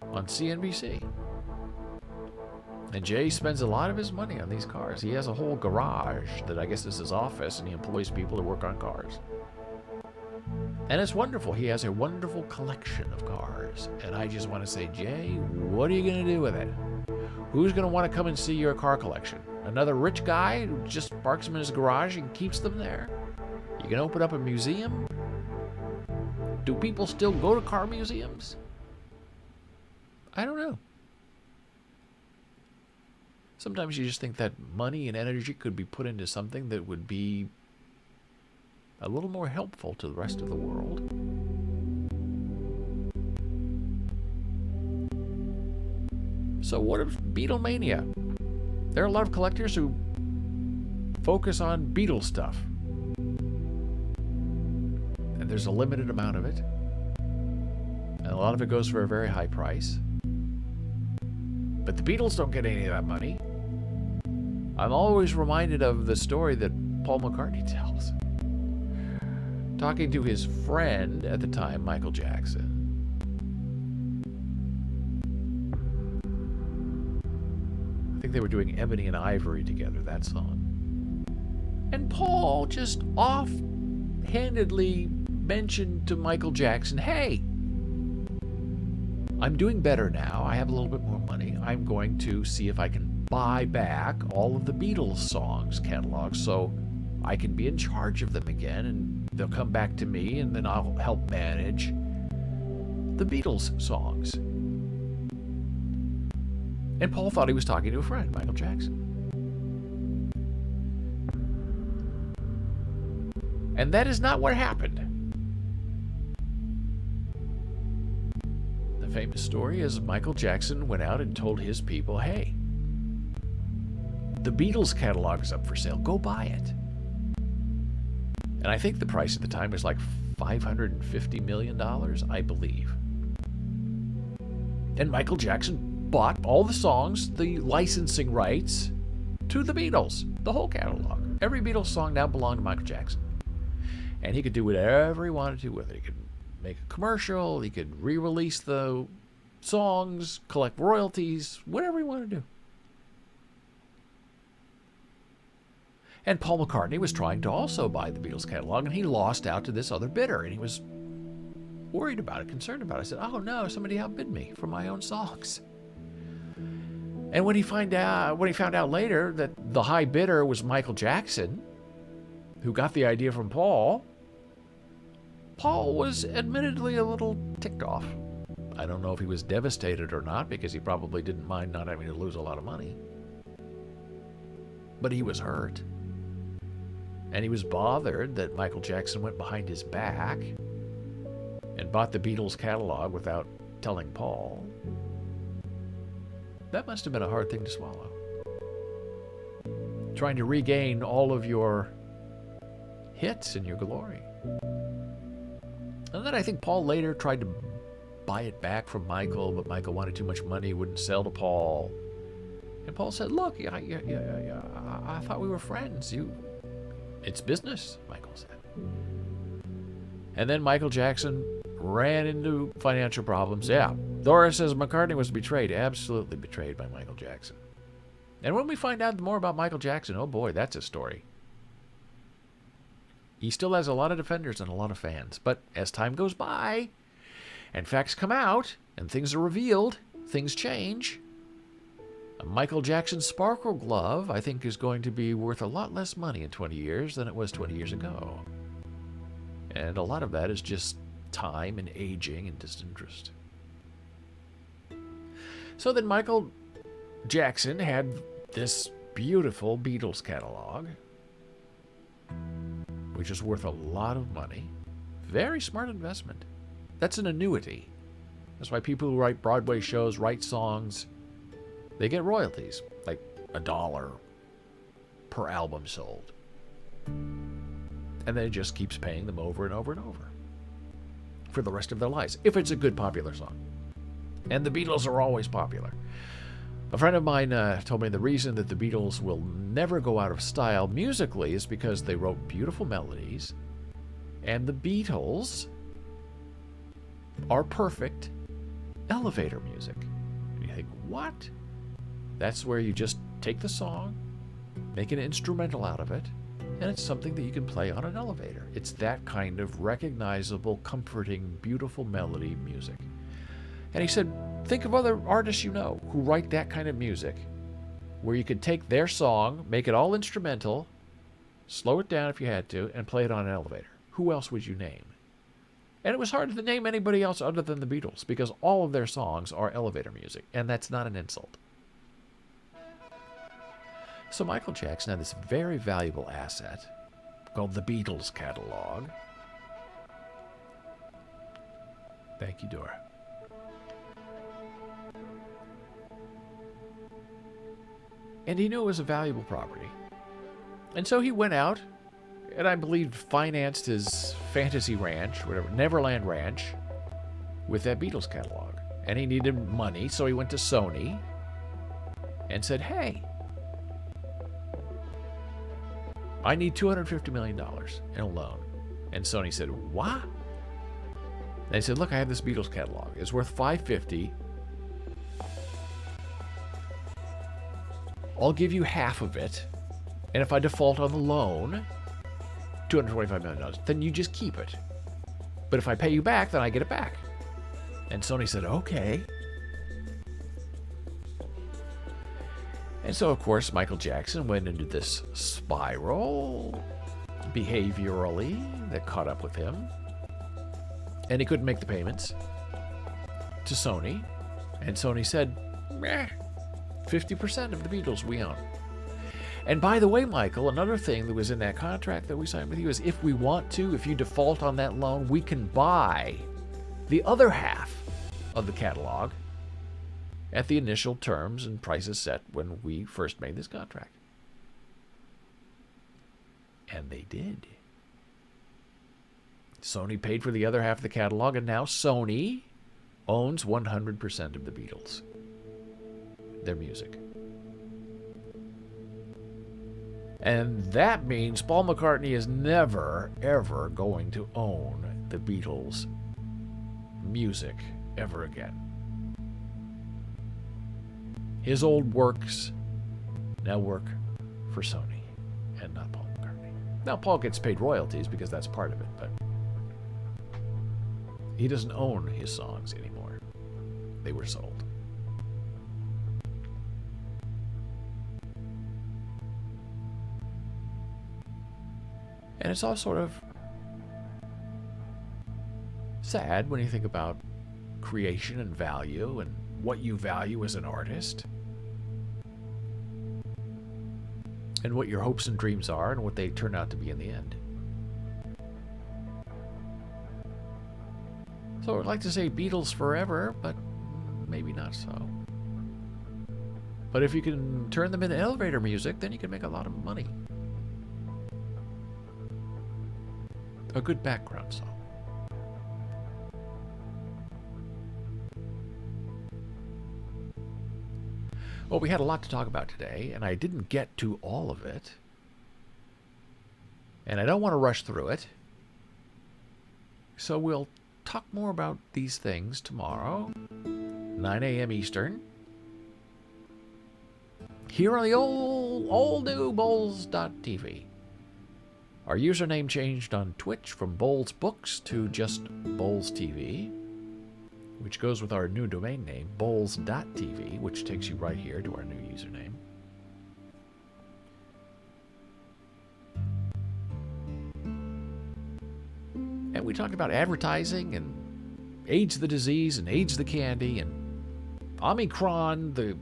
on CNBC. And Jay spends a lot of his money on these cars. He has a whole garage that I guess is his office, and he employs people to work on cars. And it's wonderful. He has a wonderful collection of cars. And I just want to say, Jay, what are you going to do with it? Who's going to want to come and see your car collection? Another rich guy who just parks them in his garage and keeps them there? You can open up a museum? Do people still go to car museums? I don't know. Sometimes you just think that money and energy could be put into something that would be a little more helpful to the rest of the world. So what of Beatlemania? There are a lot of collectors who focus on Beatles stuff. And there's a limited amount of it. And a lot of it goes for a very high price. But the Beatles don't get any of that money. I'm always reminded of the story that Paul McCartney tells. Talking to his friend at the time, Michael Jackson. I think they were doing Ebony and Ivory together, that song. And Paul just offhandedly mentioned to Michael Jackson, hey, I'm doing better now. I have a little bit more money. I'm going to see if I can buy back all of the Beatles songs catalogs so I can be in charge of them again, and they'll come back to me, and then I'll help manage the Beatles songs. And Paul thought he was talking to a friend, Michael Jackson. And that is not what happened. The famous story is Michael Jackson went out and told his people, hey, the Beatles catalog is up for sale. Go buy it. And I think the price at the time was like $550 million, I believe. And Michael Jackson bought all the songs, the licensing rights to the Beatles, the whole catalog. Every Beatles song now belonged to Michael Jackson. And he could do whatever he wanted to with it. He could make a commercial, he could re-release the songs, collect royalties, whatever he wanted to do. And Paul McCartney was trying to also buy the Beatles catalog, and he lost out to this other bidder, and he was worried about it, concerned about it. I said, oh no, somebody outbid me for my own songs. And when he found out later that the high bidder was Michael Jackson, who got the idea from Paul, Paul was admittedly a little ticked off. I don't know if he was devastated or not, because he probably didn't mind not having to lose a lot of money. But he was hurt. And he was bothered that Michael Jackson went behind his back and bought the Beatles catalog without telling Paul. That must have been a hard thing to swallow. Trying to regain all of your hits and your glory. And then I think Paul later tried to buy it back from Michael, but Michael wanted too much money, wouldn't sell to Paul. And Paul said, look, I thought we were friends. It's business, Michael said. And then Michael Jackson ran into financial problems. Yeah, Dora says McCartney was betrayed, absolutely betrayed by Michael Jackson. And when we find out more about Michael Jackson, oh boy, that's a story. He still has a lot of defenders and a lot of fans. But as time goes by, and facts come out, and things are revealed, things change. A Michael Jackson sparkle glove, I think, is going to be worth a lot less money in 20 years than it was 20 years ago. And a lot of that is just time and aging and disinterest. So then Michael Jackson had this beautiful Beatles catalog, which is worth a lot of money. Very smart investment. That's an annuity. That's why people who write Broadway shows, write songs, they get royalties, like $1 per album sold. And then it just keeps paying them over and over and over for the rest of their lives, if it's a good popular song. And the Beatles are always popular. A friend of mine told me the reason that the Beatles will never go out of style musically is because they wrote beautiful melodies, and the Beatles are perfect elevator music. And you think, what? That's where you just take the song, make an instrumental out of it, and it's something that you can play on an elevator. It's that kind of recognizable, comforting, beautiful melody music. And he said, think of other artists you know who write that kind of music, where you could take their song, make it all instrumental, slow it down if you had to, and play it on an elevator. Who else would you name? And it was hard to name anybody else other than the Beatles, because all of their songs are elevator music, and that's not an insult. So Michael Jackson had this very valuable asset called the Beatles catalog. Thank you, Dora. And he knew it was a valuable property. And so he went out and I believe financed his fantasy ranch, whatever, Neverland Ranch, with that Beatles catalog. And he needed money, so he went to Sony and said, hey, I need $250 million in a loan. And Sony said, what? They said, look, I have this Beatles catalog. It's worth $550. I'll give you half of it. And if I default on the loan, $225 million, then you just keep it. But if I pay you back, then I get it back. And Sony said, okay. And so, of course, Michael Jackson went into this spiral behaviorally that caught up with him. And he couldn't make the payments to Sony. And Sony said, 50% of the Beatles we own. And by the way, Michael, another thing that was in that contract that we signed with you is if we want to, if you default on that loan, we can buy the other half of the catalog at the initial terms and prices set when we first made this contract. And they did. Sony paid for the other half of the catalog, and now Sony owns 100% of the Beatles, their music. And that means Paul McCartney is never, ever going to own the Beatles' music ever again. His old works now work for Sony and not Paul McCartney. Now, Paul gets paid royalties because that's part of it, but he doesn't own his songs anymore. They were sold. And it's all sort of sad when you think about creation and value and what you value as an artist and what your hopes and dreams are and what they turn out to be in the end. So I'd like to say Beatles forever, but maybe not so. But if you can turn them into elevator music, then you can make a lot of money. A good background song. Well, we had a lot to talk about today, and I didn't get to all of it. And I don't want to rush through it. So we'll talk more about these things tomorrow, 9 a.m. Eastern, here on the old new Boles.tv. Our username changed on Twitch from Boles Books to just Boles TV, which goes with our new domain name, Boles.tv, which takes you right here to our new username. And we talked about advertising and AIDS the disease and AIDS the candy and Omicron, the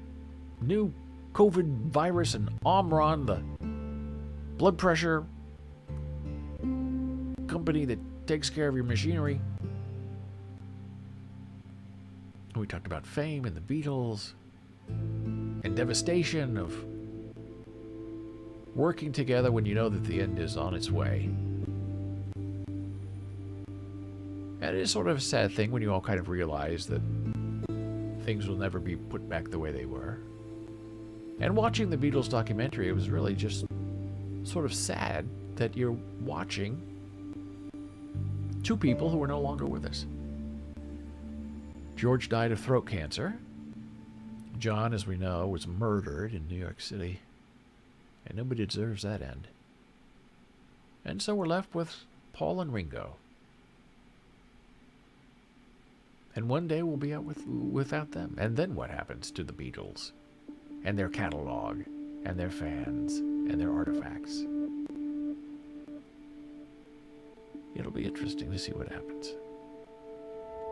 new COVID virus, and Omron, the blood pressure company that takes care of your machinery. We talked about fame and the Beatles and devastation of working together when you know that the end is on its way. And it is sort of a sad thing when you all kind of realize that things will never be put back the way they were. And watching the Beatles documentary, it was really just sort of sad that you're watching two people who are no longer with us. George died of throat cancer. John, as we know, was murdered in New York City. And nobody deserves that end. And so we're left with Paul and Ringo. And one day we'll be out without them. And then what happens to the Beatles? And their catalog? And their fans? And their artifacts? It'll be interesting to see what happens.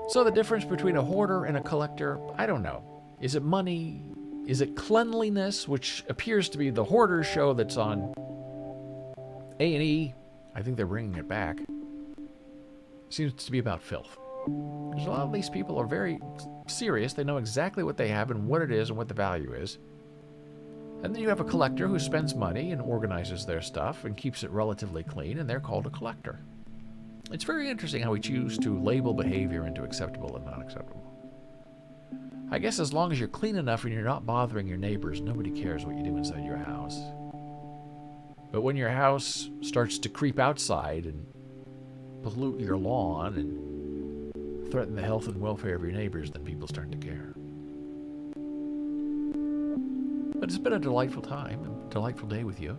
So the difference between a hoarder and a collector, I don't know. Is it money? Is it cleanliness, which appears to be the hoarder show that's on A&E? I think they're bringing it back. Seems to be about filth. Because a lot of these people are very serious. They know exactly what they have and what it is and what the value is. And then you have a collector who spends money and organizes their stuff and keeps it relatively clean, and they're called a collector. It's very interesting how we choose to label behavior into acceptable and not acceptable. I guess as long as you're clean enough and you're not bothering your neighbors, nobody cares what you do inside your house. But when your house starts to creep outside and pollute your lawn and threaten the health and welfare of your neighbors, then people start to care. But it's been a delightful time, a delightful day with you.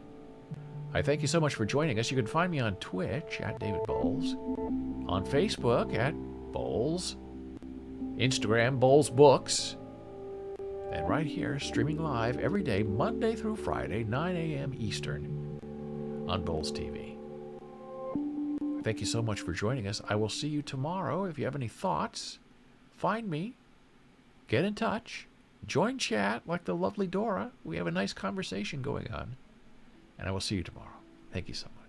I thank you so much for joining us. You can find me on Twitch at David Boles, on Facebook at Boles, Instagram Boles Books, and right here streaming live every day, Monday through Friday, 9 a.m. Eastern on Boles TV. Thank you so much for joining us. I will see you tomorrow. If you have any thoughts, find me, get in touch, join chat like the lovely Dora. We have a nice conversation going on. And I will see you tomorrow. Thank you so much.